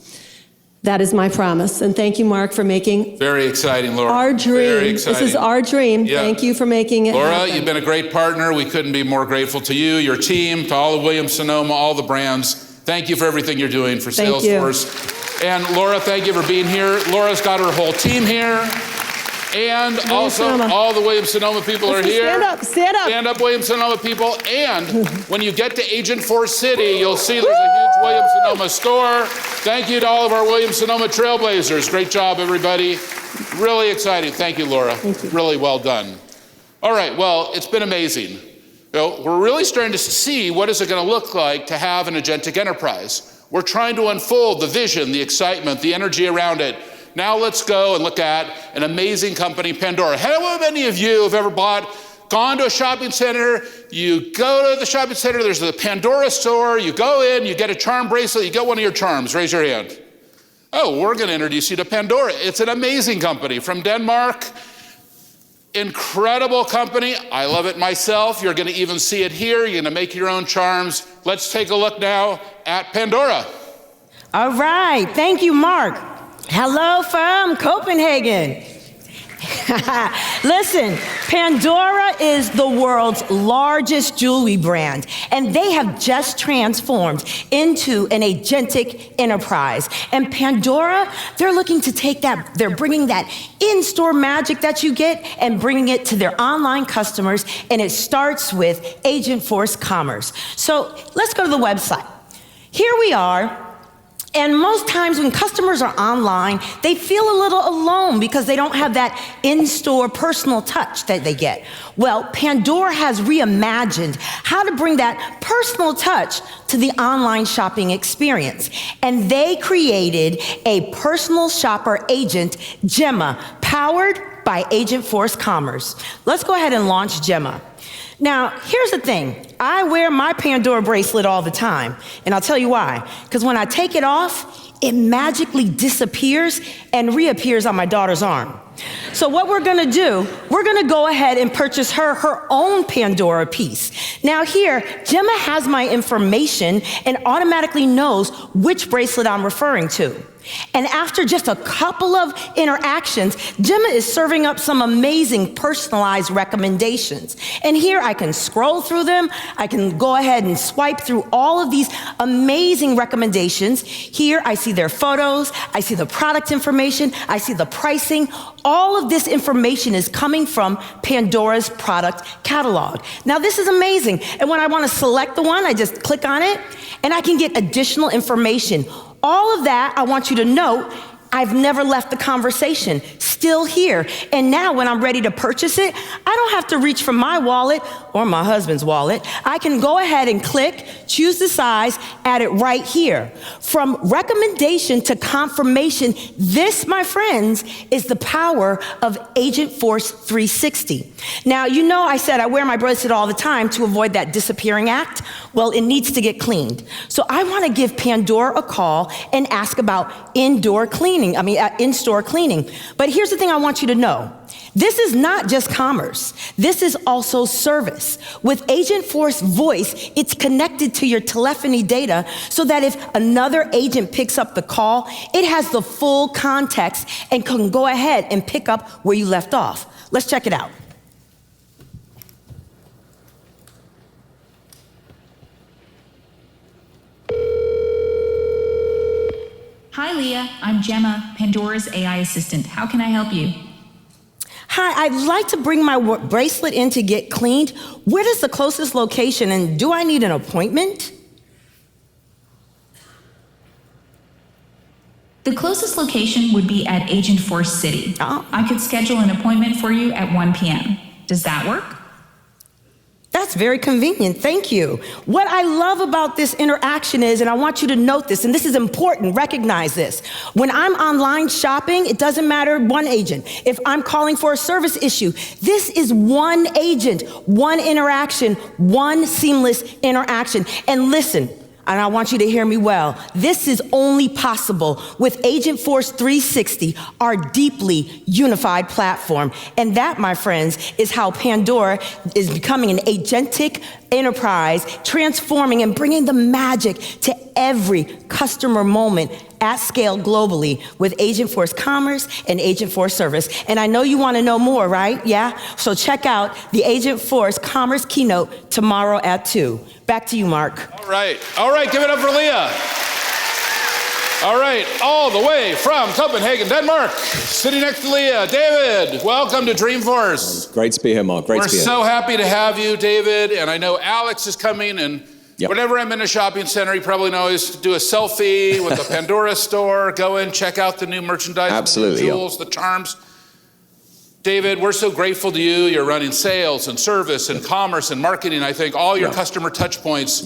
[SPEAKER 7] That is my promise. And thank you, Mark, for making
[SPEAKER 3] Very exciting, Laura.
[SPEAKER 7] our dream.
[SPEAKER 3] Very exciting.
[SPEAKER 7] This is our dream.
[SPEAKER 3] Yeah.
[SPEAKER 7] Thank you for making it
[SPEAKER 3] Laura,
[SPEAKER 7] happen.
[SPEAKER 3] you've been a great partner. We couldn't be more grateful to you, your team, to all of Williams-Sonoma, all the brands. Thank you for everything you're doing for
[SPEAKER 7] Thank you.
[SPEAKER 3] Salesforce. And Laura, thank you for being here. Laura's got her whole team here. And also, all the Williams-Sonoma people are here.
[SPEAKER 7] Stand up, stand up.
[SPEAKER 3] Stand up, Williams-Sonoma people. And when you get to Agent Force City, you'll see there's a huge Williams-Sonoma store. Thank you to all of our Williams-Sonoma trailblazers. Great job, everybody. Really exciting. Thank you, Laura.
[SPEAKER 7] Thank you.
[SPEAKER 3] Really well done. All right, well, it's been amazing. We're really starting to see what is it going to look like to have an agentic enterprise. We're trying to unfold the vision, the excitement, the energy around it. Now let's go and look at an amazing company, Pandora. How many of you have ever gone to a shopping center, you go to the shopping center, there's the Pandora store, you go in, you get a charm bracelet, you get one of your charms, raise your hand. Oh, we're gonna introduce you to Pandora. It's an amazing company from Denmark. Incredible company, I love it myself. You're gonna even see it here, you're gonna make your own charms. Let's take a look now at Pandora.
[SPEAKER 8] All right, thank you, Mark. Hello from Copenhagen. Listen, Pandora is the world's largest jewelry brand, and they have just transformed into an agentic enterprise. And Pandora, they're looking to take that, they're bringing that in-store magic that you get and bringing it to their online customers, and it starts with Agent Force Commerce. So let's go to the website. Here we are. And most times when customers are online, they feel a little alone because they don't have that in-store personal touch that they get. Well, Pandora has reimagined how to bring that personal touch to the online shopping experience. And they created a personal shopper agent, Gemma, powered by Agent Force Commerce. Let's go ahead and launch Gemma. Now, here's the thing. I wear my Pandora bracelet all the time, and I'll tell you why. Because when I take it off, it magically disappears and reappears on my daughter's arm. So what we're gonna do, we're gonna go ahead and purchase her own Pandora piece. Now here, Gemma has my information and automatically knows which bracelet I'm referring to. And after just a couple of interactions, Gemma is serving up some amazing personalized recommendations. And here I can scroll through them. I can go ahead and swipe through all of these amazing recommendations. Here I see their photos. I see the product information. I see the pricing. All of this information is coming from Pandora's product catalog. Now this is amazing. And when I want to select the one, I just click on it and I can get additional information. All of that, I want you to note, I've never left the conversation, still here. And now when I'm ready to purchase it, I don't have to reach for my wallet or my husband's wallet. I can go ahead and click, choose the size, add it right here. From recommendation to confirmation, this, my friends, is the power of Agent Force 360. Now, you know I said I wear my bracelet all the time to avoid that disappearing act. Well, it needs to get cleaned. So I want to give Pandora a call and ask about in-store cleaning. But here's the thing I want you to know. This is not just commerce. This is also service. With Agent Force Voice, it's connected to your telephony data so that if another agent picks up the call, it has the full context and can go ahead and pick up where you left off. Let's check it out.
[SPEAKER 9] Hi, Leah. I'm Gemma, Pandora's AI assistant. How can I help you?
[SPEAKER 8] Hi, I'd like to bring my bracelet in to get cleaned. Where is the closest location, and do I need an appointment?
[SPEAKER 9] The closest location would be at Agentforce City.
[SPEAKER 8] Oh.
[SPEAKER 9] I could schedule an appointment for you at 1 p.m. Does that work?
[SPEAKER 8] That's very convenient, thank you. What I love about this interaction is, and I want you to note this, and this is important, recognize this. When I'm online shopping, it doesn't matter one agent. If I'm calling for a service issue, this is one agent, one interaction, one seamless interaction. And listen, and I want you to hear me well, this is only possible with Agentforce 360, our deeply unified platform. And that, my friends, is how Pandora is becoming an agentic enterprise, transforming and bringing the magic to every customer moment at scale globally with Agentforce Commerce and Agentforce Service. And I know you want to know more, right? Yeah? So check out the Agentforce Commerce keynote tomorrow at 2. Back to you, Mark.
[SPEAKER 3] All right, give it up for Leah. All right, all the way from Copenhagen, Denmark, sitting next to Leah, David, welcome to Dreamforce.
[SPEAKER 10] Great to be here, Mark. Great to be here.
[SPEAKER 3] We're so happy to have you, David, and I know Alex is coming, and
[SPEAKER 10] Yep.
[SPEAKER 3] whenever I'm in a shopping center, you probably know is do a selfie with the Pandora store, go in, check out the new merchandise,
[SPEAKER 10] Absolutely,
[SPEAKER 3] the jewels, the charms. David, we're so grateful to you. You're running sales and service and commerce and marketing, I think, all your customer touch points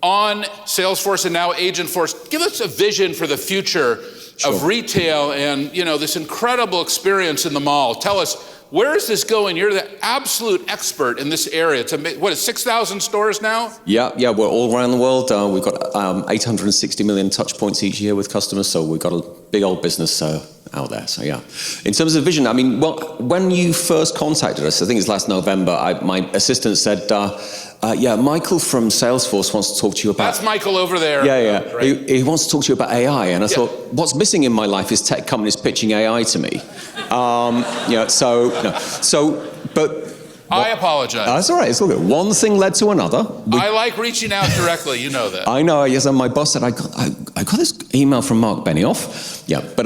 [SPEAKER 3] on Salesforce and now Agentforce. Give us a vision for the future of retail and, you know, this incredible experience in the mall. Tell us, where is this going? You're the absolute expert in this area. What is 6,000 stores now?
[SPEAKER 10] Yeah, we're all around the world. We've got 860 million touch points each year with customers, so we've got a big old business out there. So yeah, in terms of vision, I mean, well, when you first contacted us, I think it's last November, my assistant said, Michael from Salesforce wants to talk to you about...
[SPEAKER 3] That's Michael over there.
[SPEAKER 10] Yeah.
[SPEAKER 3] Right.
[SPEAKER 10] He wants to talk to you about AI. And I thought, what's missing in my life is tech companies pitching AI to me. But
[SPEAKER 3] I apologize.
[SPEAKER 10] That's all right. It's all good. One thing led to another.
[SPEAKER 3] I like reaching out directly. You know that.
[SPEAKER 10] I know. Yes, and my boss said I got this email from Mark Benioff. Yeah, but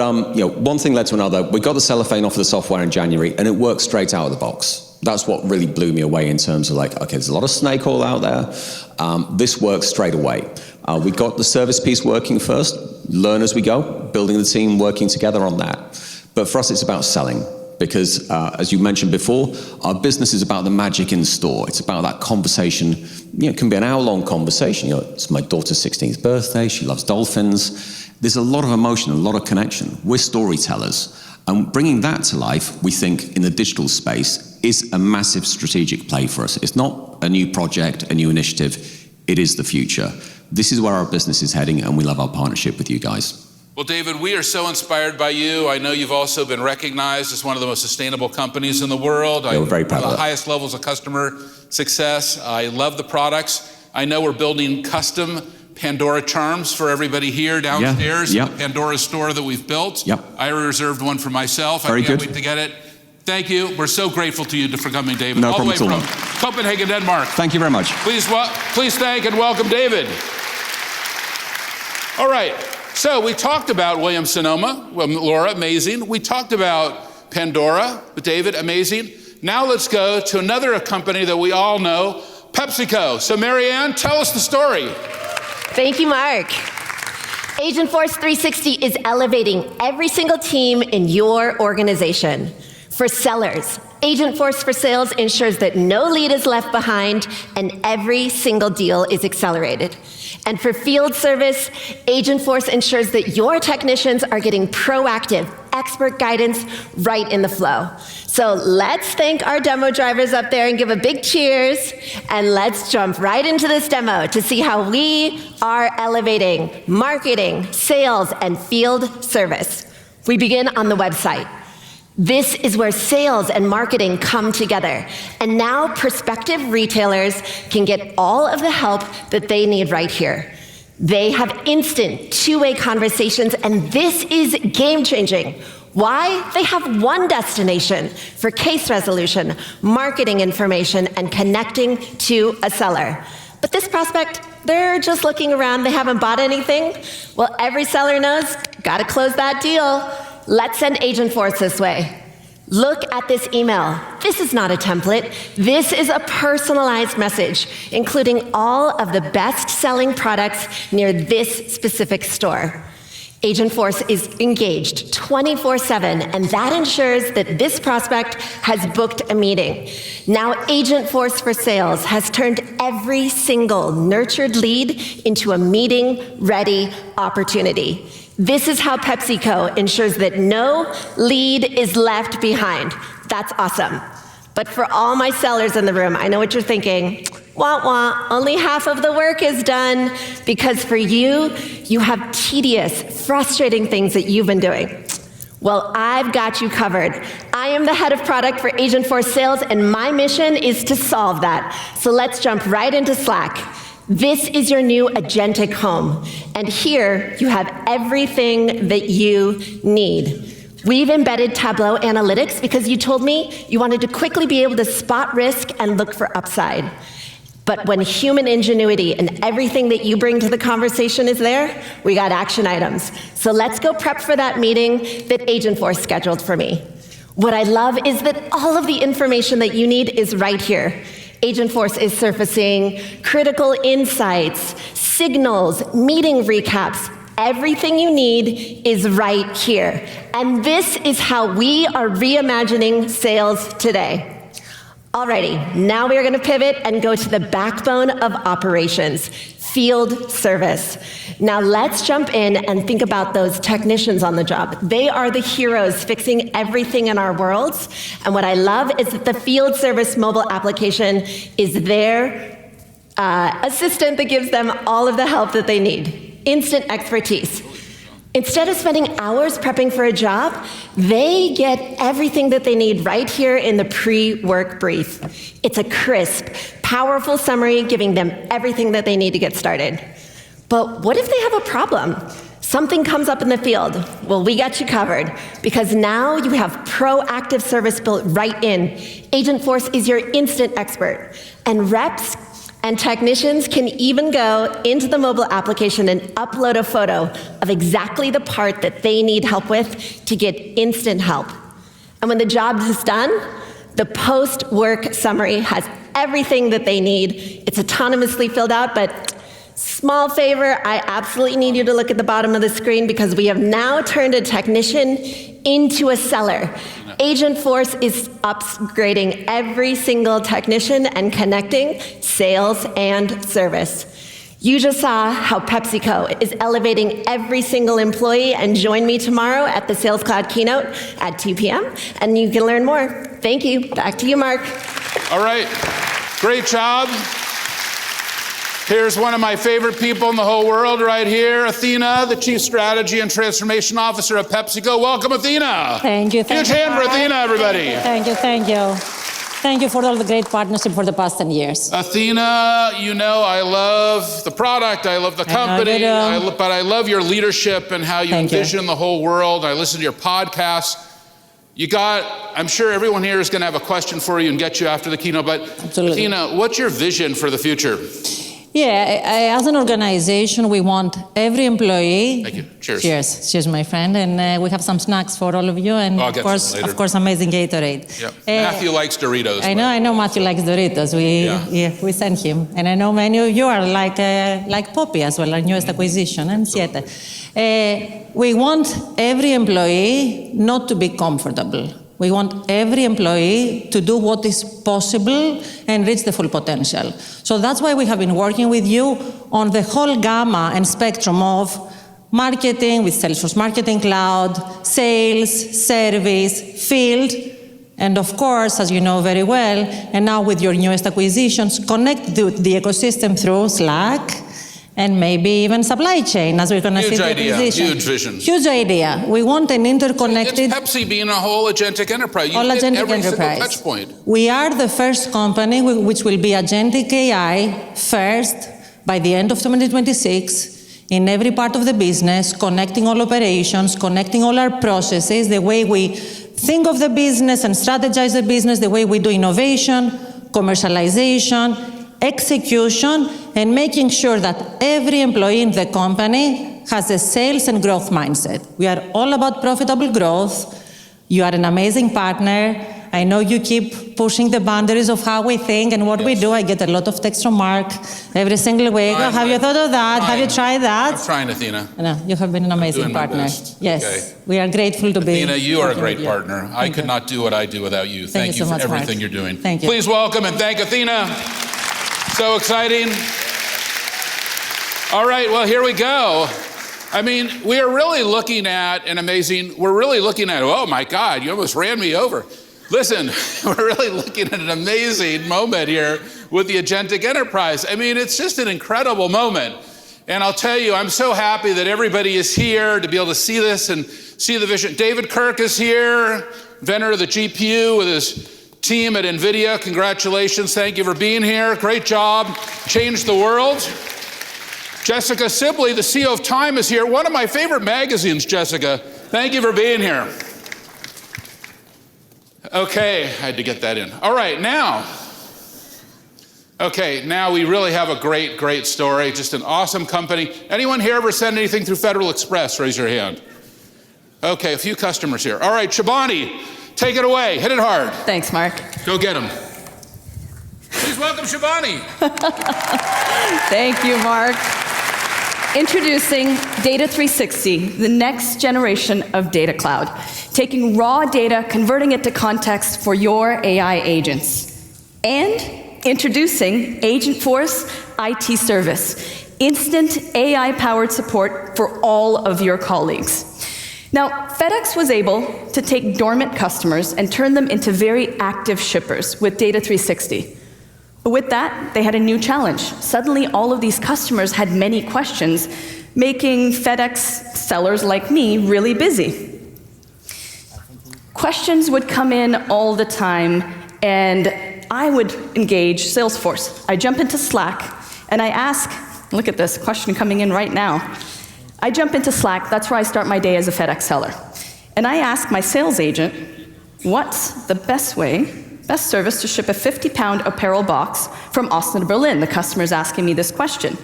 [SPEAKER 10] one thing led to another. We got the cellophane off of the software in January, and it worked straight out of the box. That's what really blew me away in terms of like, okay, there's a lot of snake oil out there. This works straight away. We got the service piece working first. Learn as we go. Building the team, working together on that. But for us, it's about selling. Because, as you mentioned before, our business is about the magic in store. It's about that conversation. It can be an hour-long conversation. It's my daughter's 16th birthday. She loves dolphins. There's a lot of emotion, a lot of connection. We're storytellers. And bringing that to life, we think, in the digital space, is a massive strategic play for us. It's not a new project, a new initiative. It is the future. This is where our business is heading, and we love our partnership with you guys.
[SPEAKER 3] Well, David, we are so inspired by you. I know you've also been recognized as one of the most sustainable companies in the world.
[SPEAKER 10] We're very proud of that.
[SPEAKER 3] The highest levels of customer success. I love the products. I know we're building custom Pandora charms for everybody here downstairs in the Pandora store that we've built. I reserved one for myself.
[SPEAKER 10] Very
[SPEAKER 3] I can't
[SPEAKER 10] good.
[SPEAKER 3] wait to get it. Thank you. We're so grateful to you for coming, David.
[SPEAKER 10] No
[SPEAKER 3] all the way
[SPEAKER 10] problem
[SPEAKER 3] from
[SPEAKER 10] at all.
[SPEAKER 3] Copenhagen, Denmark.
[SPEAKER 10] Thank you very much.
[SPEAKER 3] Please thank and welcome David. All right. So we talked about Williams-Sonoma, Laura, amazing. We talked about Pandora with David, amazing. Now let's go to another company that we all know, PepsiCo. So Marianne, tell us the story.
[SPEAKER 11] Thank you, Mark. Agentforce 360 is elevating every single team in your organization. For sellers, Agentforce for Sales ensures that no lead is left behind and every single deal is accelerated. And for field service, Agentforce ensures that your technicians are getting proactive, expert guidance right in the flow. So let's thank our demo drivers up there and give a big cheers. And let's jump right into this demo to see how we are elevating marketing, sales, and field service. We begin on the website. This is where sales and marketing come together. And now prospective retailers can get all of the help that they need right here. They have instant two-way conversations, and this is game-changing. Why? They have one destination for case resolution, marketing information, and connecting to a seller. But this prospect, they're just looking around, they haven't bought anything. Well, every seller knows, gotta close that deal. Let's send Agentforce this way. Look at this email. This is not a template. This is a personalized message, including all of the best-selling products near this specific store. Agentforce is engaged 24/7, and that ensures that this prospect has booked a meeting. Now, Agentforce for Sales has turned every single nurtured lead into a meeting-ready opportunity. This is how PepsiCo ensures that no lead is left behind. That's awesome. But for all my sellers in the room, I know what you're thinking. Wah wah, only half of the work is done, because for you, you have tedious, frustrating things that you've been doing. Well, I've got you covered. I am the head of product for Agentforce Sales, and my mission is to solve that. So let's jump right into Slack. This is your new agentic home, and here you have everything that you need. We've embedded Tableau analytics because you told me you wanted to quickly be able to spot risk and look for upside. But when human ingenuity and everything that you bring to the conversation is there, we got action items. So let's go prep for that meeting that Agentforce scheduled for me. What I love is that all of the information that you need is right here. Agentforce is surfacing critical insights, signals, meeting recaps. Everything you need is right here. And this is how we are reimagining sales today. Alrighty, now we are going to pivot and go to the backbone of operations, field service. Now let's jump in and think about those technicians on the job. They are the heroes fixing everything in our worlds. And what I love is that the field service mobile application is their assistant that gives them all of the help that they need. Instant expertise. Instead of spending hours prepping for a job, they get everything that they need right here in the pre-work brief. It's a crisp, powerful summary giving them everything that they need to get started. But what if they have a problem? Something comes up in the field. Well, we got you covered, because now you have proactive service built right in. Agentforce is your instant expert, and reps and technicians can even go into the mobile application and upload a photo of exactly the part that they need help with to get instant help. And when the job is done, the post-work summary has everything that they need. It's autonomously filled out, but small favor, I absolutely need you to look at the bottom of the screen, because we have now turned a technician into a seller. Agentforce is upgrading every single technician and connecting sales and service. You just saw how PepsiCo is elevating every single employee, and join me tomorrow at the Sales Cloud keynote at 2 p.m. and you can learn more. Thank you. Back to you, Mark.
[SPEAKER 3] All right, great job. Here's one of my favorite people in the whole world right here, Athena, the Chief Strategy and Transformation Officer of PepsiCo. Welcome, Athena.
[SPEAKER 12] Thank you.
[SPEAKER 3] Huge hand for Athena, everybody.
[SPEAKER 12] Thank you, thank you. Thank you for all the great partnership for the past 10 years.
[SPEAKER 3] Athena, you know I love the product, I love the company, but I love your leadership and how you envision the whole world. I listen to your podcast. I'm sure everyone here is going to have a question for you and get you after the keynote, but
[SPEAKER 12] Absolutely.
[SPEAKER 3] Athena, what's your vision for the future?
[SPEAKER 12] Yeah, as an organization, we want every employee.
[SPEAKER 3] Thank you. Cheers.
[SPEAKER 12] Cheers. Cheers, my friend. And we have some snacks for all of you, and
[SPEAKER 3] I'll get some later.
[SPEAKER 12] of course, amazing Gatorade.
[SPEAKER 3] Yep. Matthew likes Doritos.
[SPEAKER 12] I know Matthew likes Doritos. We sent him, and I know many of you are like Poppy as well, our newest acquisition, and Siete. We want every employee not to be comfortable. We want every employee to do what is possible and reach the full potential. So that's why we have been working with you on the whole gamma and spectrum of marketing with Salesforce Marketing Cloud, sales, service, field, and of course, as you know very well, and now with your newest acquisitions, connect the ecosystem through Slack, and maybe even supply chain, as we're going to see the acquisition.
[SPEAKER 3] Huge vision.
[SPEAKER 12] Huge idea. We want an interconnected...
[SPEAKER 3] It's Pepsi being a whole agentic enterprise.
[SPEAKER 12] Whole agentic
[SPEAKER 3] every
[SPEAKER 12] enterprise.
[SPEAKER 3] Single touch point.
[SPEAKER 12] We are the first company which will be agentic AI first by the end of 2026 in every part of the business, connecting all operations, connecting all our processes, the way we think of the business and strategize the business, the way we do innovation, commercialization, execution, and making sure that every employee in the company has a sales and growth mindset. We are all about profitable growth. You are an amazing partner. I know you keep pushing the boundaries of how we think and what we do. I get a lot of text from Mark every single week. Oh, have you thought of that? Have you tried that?
[SPEAKER 3] I'm trying, Athena.
[SPEAKER 12] No, you have been an amazing partner. Yes, okay. We are grateful to be.
[SPEAKER 3] Athena, you are a great partner. I could not do what I do without you. Thank you for everything you're doing.
[SPEAKER 12] Thank you.
[SPEAKER 3] Please welcome and thank Athena. So exciting. All right, well, here we go. I mean, we are really looking at an amazing, oh my God, you almost ran me over. Listen, we're really looking at an amazing moment here with the agentic enterprise. I mean, it's just an incredible moment. And I'll tell you, I'm so happy that everybody is here to be able to see this and see the vision. David Kirk is here, inventor of the GPU with his team at NVIDIA. Congratulations, thank you for being here. Great job, changed the world. Jessica Sibley, the CEO of Time, is here. One of my favorite magazines, Jessica. Thank you for being here. Okay, I had to get that in. All right, now we really have a great, great story. Just an awesome company. Anyone here ever send anything through Federal Express? Raise your hand. Okay, a few customers here. All right, Shabani, take it away. Hit it hard.
[SPEAKER 13] Thanks, Mark.
[SPEAKER 3] Go get them. Please welcome Shabani.
[SPEAKER 13] Thank you, Mark. Introducing Data 360, the next generation of data cloud. Taking raw data, converting it to context for your AI agents. And introducing Agentforce IT Service, instant AI-powered support for all of your colleagues. Now, FedEx was able to take dormant customers and turn them into very active shippers with Data 360. But with that, they had a new challenge. Suddenly, all of these customers had many questions, making FedEx sellers like me really busy. Questions would come in all the time, and I would engage Salesforce. I jump into Slack, and I ask, look at this question coming in right now. I jump into Slack, that's where I start my day as a FedEx seller. And I ask my sales agent, what's the best service to ship a 50-pound apparel box from Austin to Berlin? The customer's asking me this question.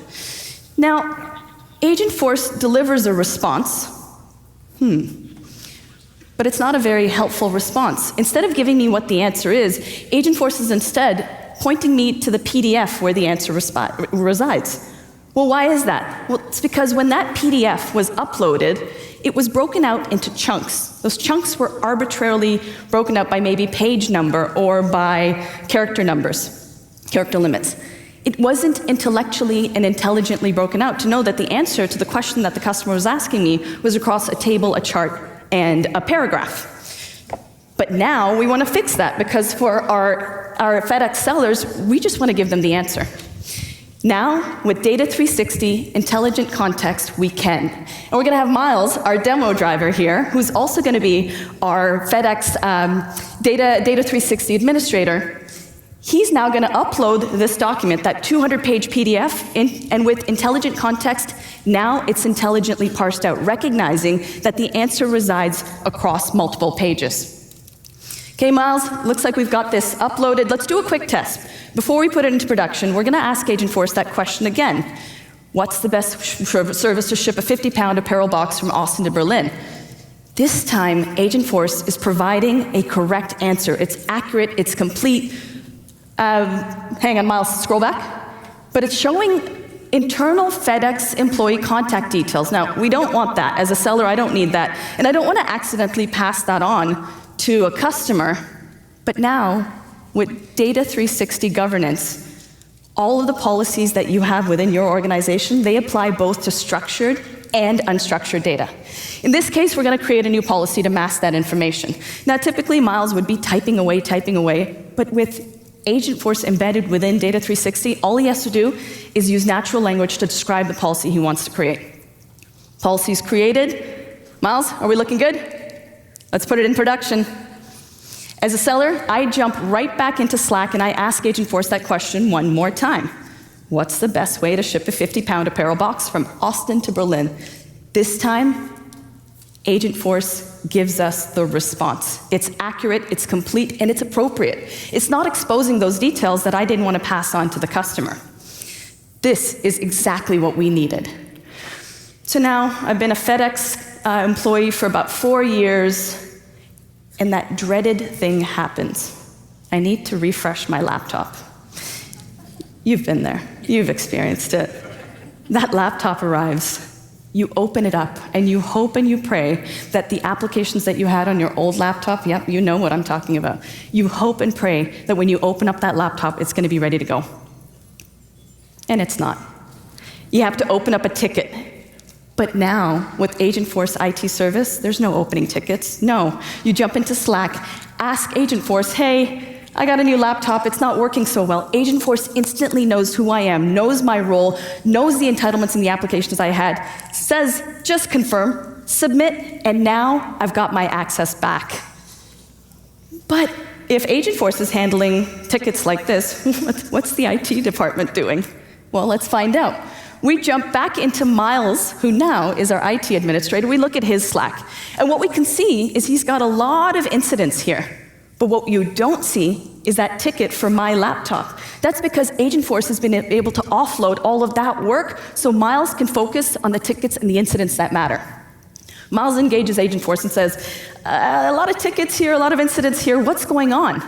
[SPEAKER 13] Now, Agentforce delivers a response. But it's not a very helpful response. Instead of giving me what the answer is, Agentforce is instead pointing me to the PDF where the answer resides. Well, why is that? Well, it's because when that PDF was uploaded, it was broken out into chunks. Those chunks were arbitrarily broken out by maybe page number or by character numbers, character limits. It wasn't intellectually and intelligently broken out to know that the answer to the question that the customer was asking me was across a table, a chart, and a paragraph. But now we want to fix that because for our FedEx sellers, we just want to give them the answer. Now, with Data 360 Intelligent Context, we can. And we're going to have Miles, our demo driver here, who's also going to be our FedEx Data 360 administrator. He's now going to upload this document, that 200-page PDF, and with Intelligent Context, now it's intelligently parsed out, recognizing that the answer resides across multiple pages. Okay, Miles, looks like we've got this uploaded. Let's do a quick test. Before we put it into production, we're going to ask Agentforce that question again. What's the best service to ship a 50-pound apparel box from Austin to Berlin? This time, Agentforce is providing a correct answer. It's accurate, it's complete. Hang on, Miles, scroll back. But it's showing internal FedEx employee contact details. Now, we don't want that. As a seller, I don't need that. And I don't want to accidentally pass that on to a customer. But now, with Data 360 governance, all of the policies that you have within your organization, they apply both to structured and unstructured data. In this case, we're going to create a new policy to mask that information. Now, typically, Miles would be typing away, but with Agentforce embedded within Data 360, all he has to do is use natural language to describe the policy he wants to create. Policy's created. Miles, are we looking good? Let's put it in production. As a seller, I jump right back into Slack and I ask Agentforce that question one more time. What's the best way to ship a 50-pound apparel box from Austin to Berlin? This time, Agentforce gives us the response. It's accurate, it's complete, and it's appropriate. It's not exposing those details that I didn't want to pass on to the customer. This is exactly what we needed. So now I've been a FedEx employee for about 4 years, and that dreaded thing happens. I need to refresh my laptop. You've been there. You've experienced it. That laptop arrives. You open it up, and you hope and you pray that the applications that you had on your old laptop, yep, you know what I'm talking about. You hope and pray that when you open up that laptop, it's going to be ready to go. And it's not. You have to open up a ticket. But now, with Agentforce IT service, there's no opening tickets. No. You jump into Slack, ask Agentforce, hey, I got a new laptop, it's not working so well. Agentforce instantly knows who I am, knows my role, knows the entitlements in the applications I had, says, just confirm, submit, and now I've got my access back. But if Agentforce is handling tickets like this, what's the IT department doing? Well, let's find out. We jump back into Miles, who now is our IT administrator. We look at his Slack. And what we can see is he's got a lot of incidents here. But what you don't see is that ticket for my laptop. That's because Agentforce has been able to offload all of that work so Miles can focus on the tickets and the incidents that matter. Miles engages Agentforce and says, a lot of tickets here, a lot of incidents here, what's going on?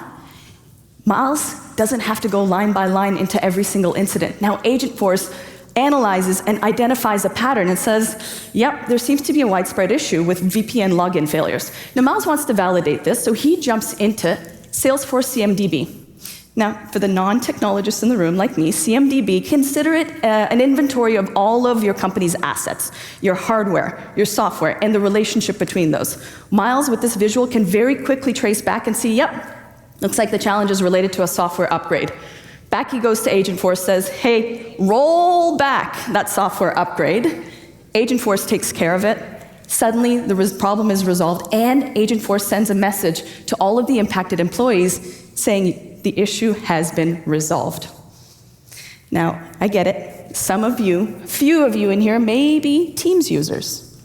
[SPEAKER 13] Miles doesn't have to go line by line into every single incident. Now Agentforce analyzes and identifies a pattern and says, yep, there seems to be a widespread issue with VPN login failures. Now, Miles wants to validate this, so he jumps into Salesforce CMDB. Now, for the non-technologists in the room like me, CMDB, consider it an inventory of all of your company's assets, your hardware, your software, and the relationship between those. Miles, with this visual, can very quickly trace back and see, yep, looks like the challenge is related to a software upgrade. Back he goes to Agentforce, says, hey, roll back that software upgrade. Agentforce takes care of it. Suddenly, the problem is resolved, and Agentforce sends a message to all of the impacted employees saying the issue has been resolved. Now, I get it. Some of you, few of you in here, may be Teams users.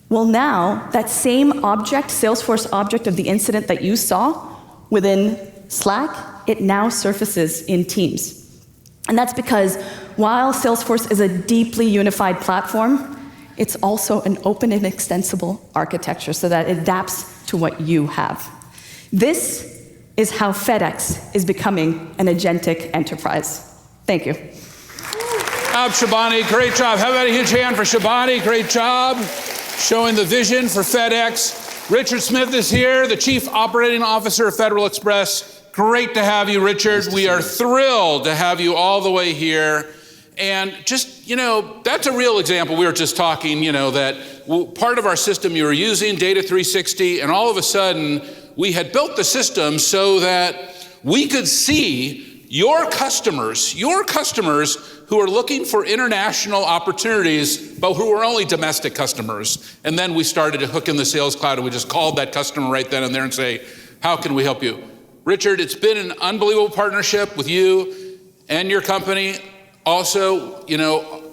[SPEAKER 13] Well, now, that same object, Salesforce object of the incident that you saw within Slack, it now surfaces in Teams. And that's because while Salesforce is a deeply unified platform, it's also an open and extensible architecture so that it adapts to what you have. This is how FedEx is becoming an agentic enterprise. Thank you.
[SPEAKER 3] Shabani, great job. How about a huge hand for Shabani? Great job showing the vision for FedEx. Richard Smith is here, the Chief Operating Officer of Federal Express. Great to have you, Richard. We are thrilled to have you all the way here. And just, that's a real example. We were just talking, that part of our system you were using, Data 360, and all of a sudden we had built the system so that we could see your customers who are looking for international opportunities, but who are only domestic customers. And then we started to hook in the Sales Cloud, and we just called that customer right then and there and say, how can we help you? Richard, it's been an unbelievable partnership with you and your company. Also,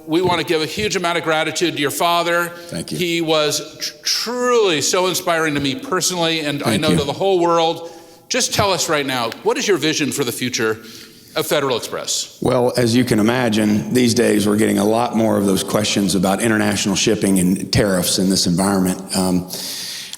[SPEAKER 3] we want to give a huge amount of gratitude to your father. Thank you. He was truly so inspiring to me personally, and I know to the whole world. Just tell us right now, what is your vision for the future of Federal Express?
[SPEAKER 14] Well, as you can imagine, these days we're getting a lot more of those questions about international shipping and tariffs in this environment.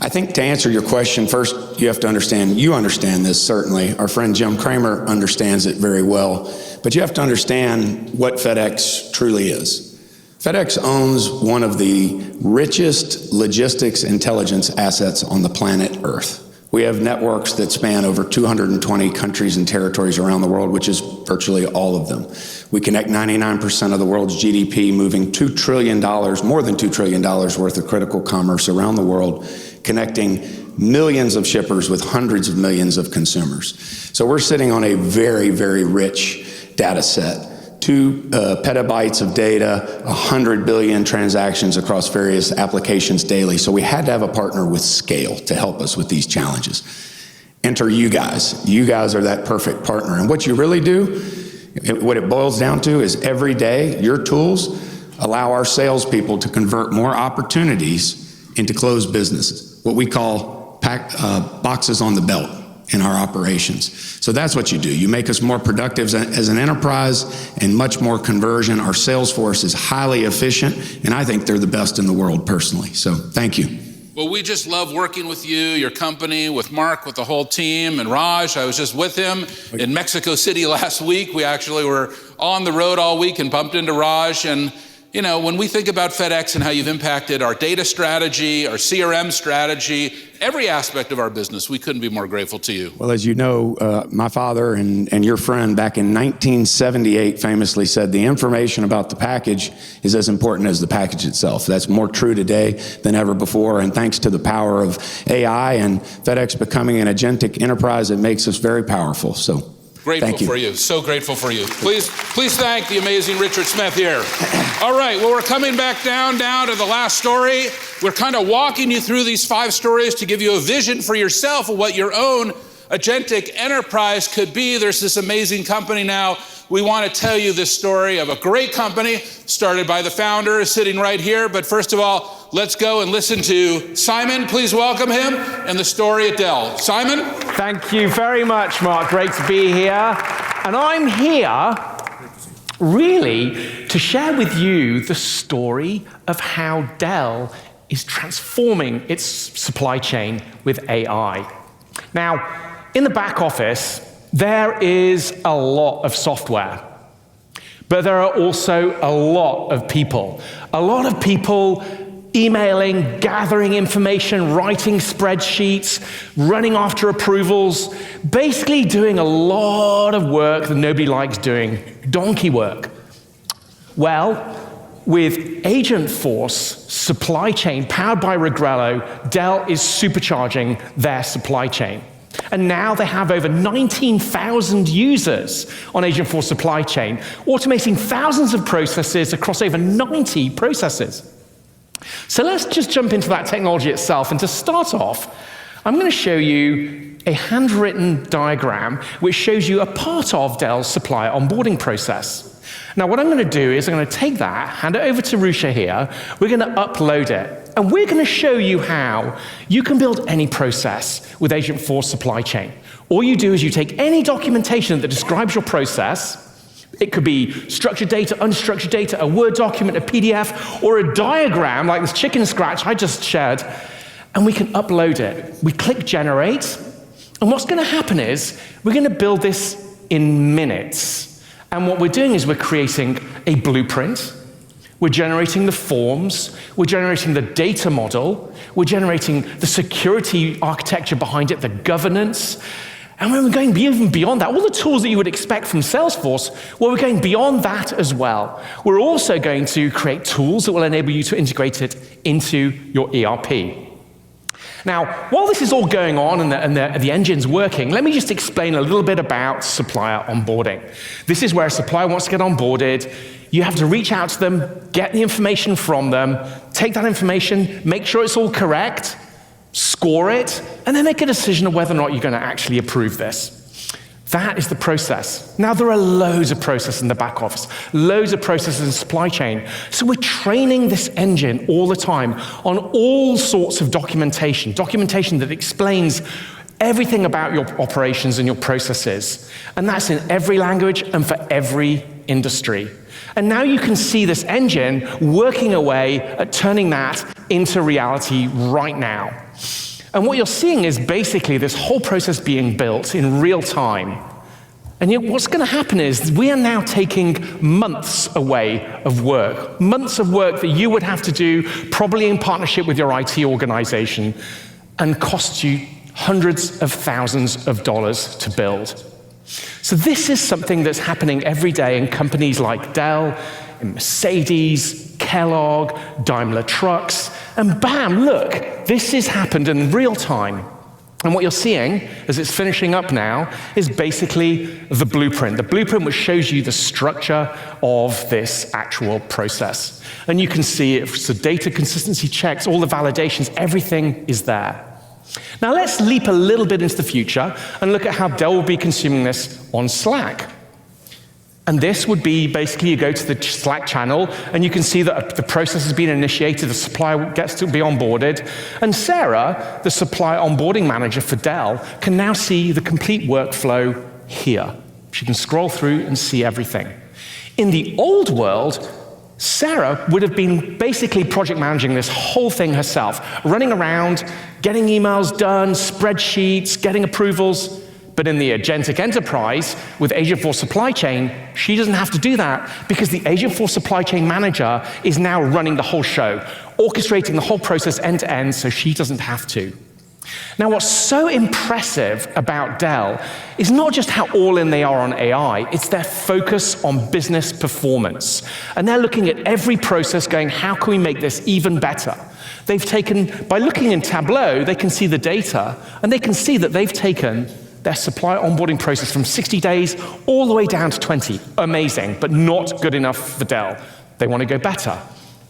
[SPEAKER 14] I think to answer your question, first you have to understand, you understand this certainly. Our friend Jim Cramer understands it very well. But you have to understand what FedEx truly is. FedEx owns one of the richest logistics intelligence assets on the planet Earth. We have networks that span over 220 countries and territories around the world, which is virtually all of them. We connect 99% of the world's GDP, moving $2 trillion, more than $2 trillion worth of critical commerce around the world, connecting millions of shippers with hundreds of millions of consumers. So we're sitting on a very, very rich data set. 2 petabytes of data, 100 billion transactions across various applications daily. So we had to have a partner with scale to help us with these challenges. Enter you guys. You guys are that perfect partner. And what you really do, what it boils down to is every day, your tools allow our salespeople to convert more opportunities into closed businesses. what we call boxes on the belt in our operations. So that's what you do. You make us more productive as an enterprise and much more conversion. Our sales force is highly efficient, and I think they're the best in the world personally. So thank you.
[SPEAKER 3] Well, we just love working with you, your company, with Mark, with the whole team, and Raj. I was just with him in Mexico City last week. We actually were on the road all week and bumped into Raj. And, you know, when we think about FedEx and how you've impacted our data strategy, our CRM strategy, every aspect of our business, we couldn't be more grateful to you.
[SPEAKER 14] Well, as you know, my father and your friend back in 1978 famously said, the information about the package is as important as the package itself. That's more true today than ever before, and thanks to the power of AI and FedEx becoming an agentic enterprise, it makes us very powerful. So
[SPEAKER 3] Grateful for you. So grateful for you. Please thank the amazing Richard Smith here. All right, well, we're coming back down to the last story. We're kind of walking you through these 5 stories to give you a vision for yourself of what your own agentic enterprise could be. There's this amazing company now. We want to tell you this story of a great company started by the founder sitting right here. But first of all, let's go and listen to Simon. Please welcome him and the story at Dell. Simon?
[SPEAKER 15] Thank you very much, Mark. Great to be here. And I'm here really to share with you the story of how Dell is transforming its supply chain with AI. Now, in the back office, there is a lot of software, but there are also a lot of people. A lot of people emailing, gathering information, writing spreadsheets, running after approvals, basically doing a lot of work that nobody likes doing, donkey work. Well, with Agentforce supply chain powered by Regrello, Dell is supercharging their supply chain. And now they have over 19,000 users on Agentforce supply chain, automating thousands of processes across over 90 processes. So let's just jump into that technology itself. And to start off, I'm going to show you a handwritten diagram which shows you a part of Dell's supplier onboarding process. Now, what I'm going to do is I'm going to take that, hand it over to Rusha here. We're going to upload it. And we're going to show you how you can build any process with Agentforce supply chain. All you do is you take any documentation that describes your process. It could be structured data, unstructured data, a Word document, a PDF, or a diagram like this chicken scratch I just shared, and we can upload it. We click generate, and what's going to happen is we're going to build this in minutes. And what we're doing is we're creating a blueprint, we're generating the forms, we're generating the data model, we're generating the security architecture behind it, the governance, and we're going even beyond that. All the tools that you would expect from Salesforce, well, we're going beyond that as well. We're also going to create tools that will enable you to integrate it into your ERP. Now, while this is all going on and the engine's working, let me just explain a little bit about supplier onboarding. This is where a supplier wants to get onboarded. You have to reach out to them, get the information from them, take that information, make sure it's all correct, score it, and then make a decision of whether or not you're going to actually approve this. That is the process. Now, there are loads of processes in the back office, loads of processes in supply chain. So we're training this engine all the time on all sorts of documentation that explains everything about your operations and your processes. And that's in every language and for every industry. And now you can see this engine working away at turning that into reality right now. And what you're seeing is basically this whole process being built in real time. And yet what's going to happen is we are now taking months away of work that you would have to do probably in partnership with your IT organization and cost you hundreds of thousands of dollars to build. So this is something that's happening every day in companies like Dell, in Mercedes, Kellogg, Daimler Trucks, and bam, look, this has happened in real time. And what you're seeing, as it's finishing up now, is basically the blueprint which shows you the structure of this actual process. And you can see it, so data consistency checks, all the validations, everything is there. Now let's leap a little bit into the future and look at how Dell will be consuming this on Slack. And this would be basically you go to the Slack channel and you can see that the process has been initiated, the supplier gets to be onboarded, and Sarah, the supply onboarding manager for Dell, can now see the complete workflow here. She can scroll through and see everything. In the old world, Sarah would have been basically project managing this whole thing herself, running around, getting emails done, spreadsheets, getting approvals. But in the agentic enterprise, with Agentforce Supply Chain, she doesn't have to do that because the Agentforce Supply Chain manager is now running the whole show, orchestrating the whole process end to end, so she doesn't have to. Now, what's so impressive about Dell is not just how all in they are on AI, it's their focus on business performance. And they're looking at every process going, how can we make this even better? They've taken, by looking in Tableau, they can see the data, and they can see that they've taken their supply onboarding process from 60 days all the way down to 20. Amazing, but not good enough for Dell. They want to go better.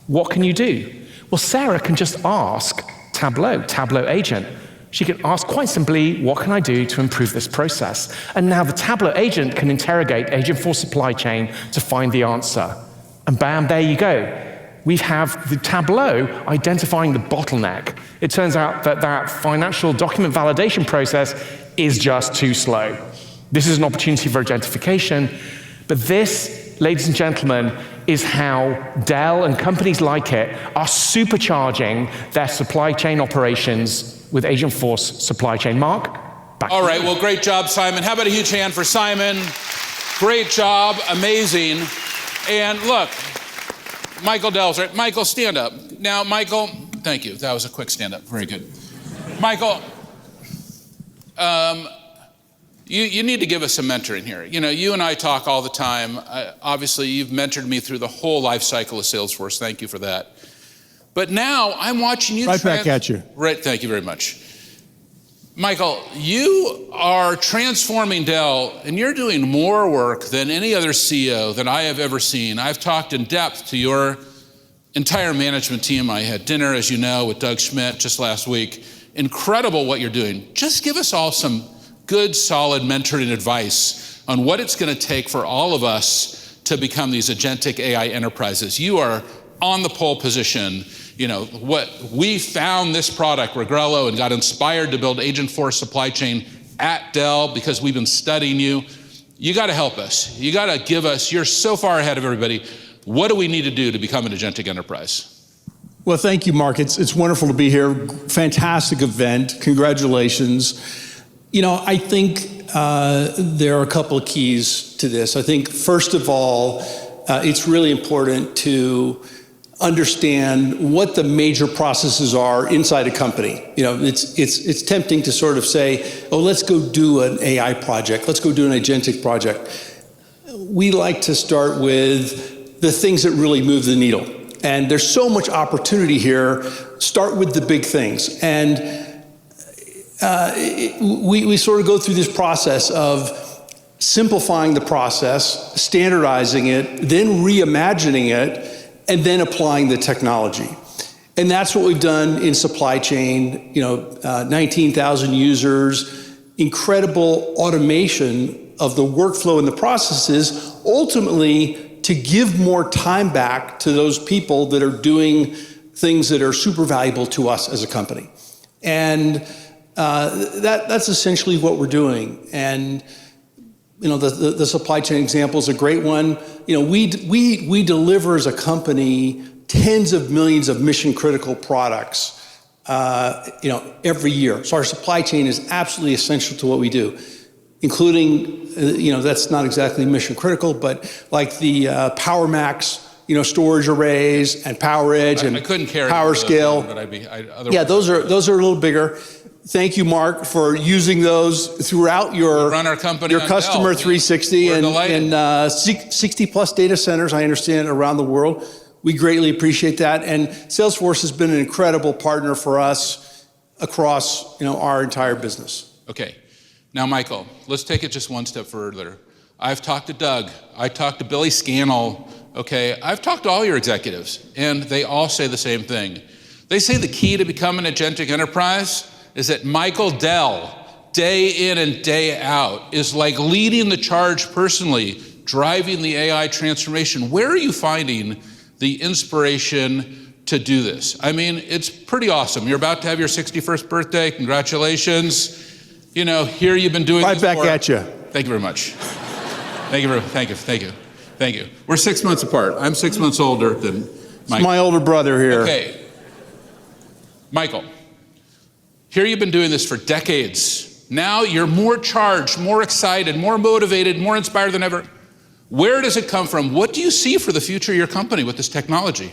[SPEAKER 15] What can you do? Well, Sarah can just ask Tableau agent. She can ask quite simply, what can I do to improve this process? And now the Tableau agent can interrogate Agentforce Supply Chain to find the answer. And bam, there you go. We have the Tableau identifying the bottleneck. It turns out that that financial document validation process is just too slow. This is an opportunity for agentification, but this, ladies and gentlemen, is how Dell and companies like it are supercharging their supply chain operations with Agentforce Supply Chain. Mark, back to you.
[SPEAKER 3] All right, well, great job, Simon. How about a huge hand for Simon? Great job, amazing. And look, Michael Dell's right. Michael, stand up. Now, Michael, thank you. That was a quick stand up. Very good. Michael, you need to give us some mentoring here. You know, you and I talk all the time. Obviously, you've mentored me through the whole life cycle of Salesforce. Thank you for that. But now I'm watching you.
[SPEAKER 16] Right back at you.
[SPEAKER 3] Right, thank you very much. Michael, you are transforming Dell, and you're doing more work than any other CEO that I have ever seen. I've talked in depth to your entire management team. I had dinner, as you know, with Doug Schmidt just last week. Incredible what you're doing. Just give us all some good, solid mentoring advice on what it's going to take for all of us to become these agentic AI enterprises. You are on the pole position. You know, what we found this product, Regrello, and got inspired to build Agentforce Supply Chain at Dell because we've been studying you. You got to help us. You got to give us, you're so far ahead of everybody. What do we need to do to become an agentic enterprise?
[SPEAKER 16] Well, thank you, Mark. It's wonderful to be here. Fantastic event. Congratulations. You know, I think there are a couple of keys to this. I think, first of all, it's really important to understand what the major processes are inside a company. You know, it's tempting to sort of say, oh, let's go do an AI project. Let's go do an agentic project. We like to start with the things that really move the needle. And there's so much opportunity here. Start with the big things. And we sort of go through this process of simplifying the process, standardizing it, then reimagining it, and then applying the technology. And that's what we've done in supply chain, 19,000 users, incredible automation of the workflow and the processes, ultimately to give more time back to those people that are doing things that are super valuable to us as a company. And that's essentially what we're doing. And the supply chain example is a great one. We deliver as a company tens of millions of mission critical products, every year. So our supply chain is absolutely essential to what we do, including, that's not exactly mission critical, but like the PowerMax, storage arrays and PowerEdge and
[SPEAKER 3] I couldn't carry
[SPEAKER 16] PowerScale.
[SPEAKER 3] But
[SPEAKER 16] yeah, those are a little bigger. Thank you, Mark, for using those throughout your customer 360 and 60 plus data centers, I understand, around the world. We greatly appreciate that. And Salesforce has been an incredible partner for us across our entire business.
[SPEAKER 3] Okay. Now, Michael, let's take it just one step further. I've talked to Doug. I talked to Billy Scannell. Okay. I've talked to all your executives, and they all say the same thing. They say the key to becoming an agentic enterprise is that Michael Dell, day in and day out, is like leading the charge personally, driving the AI transformation. Where are you finding the inspiration to do this? I mean, it's pretty awesome. You're about to have your 61st birthday. Congratulations. You know, here you've been doing
[SPEAKER 16] right back at you.
[SPEAKER 3] Thank you very much. Thank you. We're 6 months apart. I'm 6 months older than Mike.
[SPEAKER 16] It's my older brother here.
[SPEAKER 3] Okay. Michael, here you've been doing this for decades. Now you're more charged, more excited, more motivated, more inspired than ever. Where does it come from? What do you see for the future of your company with this technology?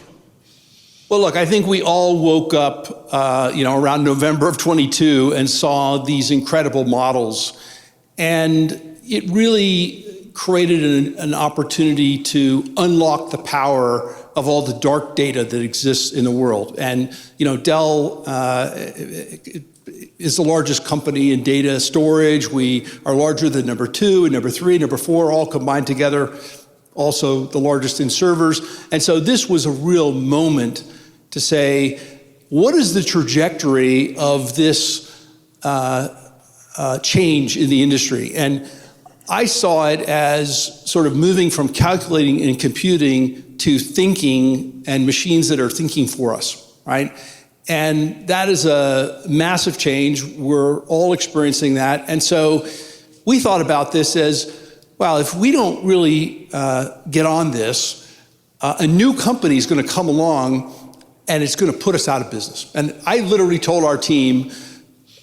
[SPEAKER 16] Well, look, I think we all woke up, around November of 22 and saw these incredible models. And it really created an opportunity to unlock the power of all the dark data that exists in the world. And, Dell is the largest company in data storage. We are larger than number 2 and number 3, number 4, all combined together. Also the largest in servers. And so this was a real moment to say, what is the trajectory of this change in the industry? And I saw it as sort of moving from calculating and computing to thinking and machines that are thinking for us, right? And that is a massive change. We're all experiencing that. And so we thought about this as, well, if we don't really get on this, a new company is going to come along and it's going to put us out of business. And I literally told our team,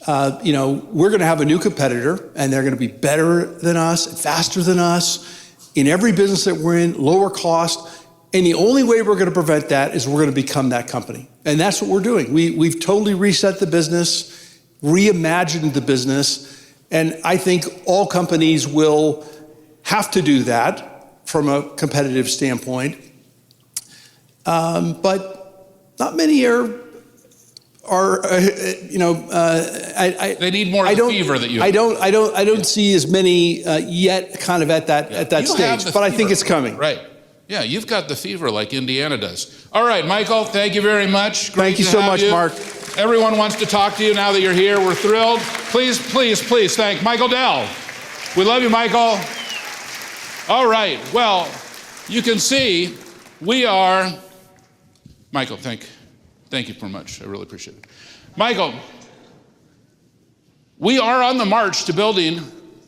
[SPEAKER 16] we're going to have a new competitor and they're going to be better than us and faster than us in every business that we're in, lower cost. And the only way we're going to prevent that is we're going to become that company. And that's what we're doing. We've totally reset the business, reimagined the business. And I think all companies will have to do that from a competitive standpoint. But not many are
[SPEAKER 3] they need more of the fever that you have.
[SPEAKER 16] I don't see as many yet kind of at that stage, but I think it's coming.
[SPEAKER 3] Right. Yeah, you've got the fever like Indiana does. All right, Michael, thank you very much. Great
[SPEAKER 16] thank you
[SPEAKER 3] to
[SPEAKER 16] so
[SPEAKER 3] have
[SPEAKER 16] much,
[SPEAKER 3] you.
[SPEAKER 16] Mark.
[SPEAKER 3] Everyone wants to talk to you now that you're here. We're thrilled. Please thank Michael Dell. We love you, Michael. All right, well, you can see we are... Michael, thank you very much. I really appreciate it. Michael, we are on the march to building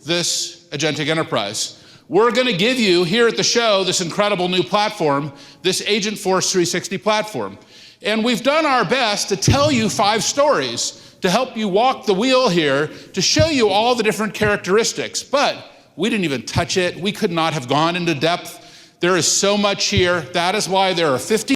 [SPEAKER 3] this agentic enterprise. We're going to give you here at the show this incredible new platform, this Agentforce 360 platform. And we've done our best to tell you 5 stories to help you walk the wheel here, to show you all the different characteristics. But we didn't even touch it. We could not have gone into depth. There is so much here. That is why there are 50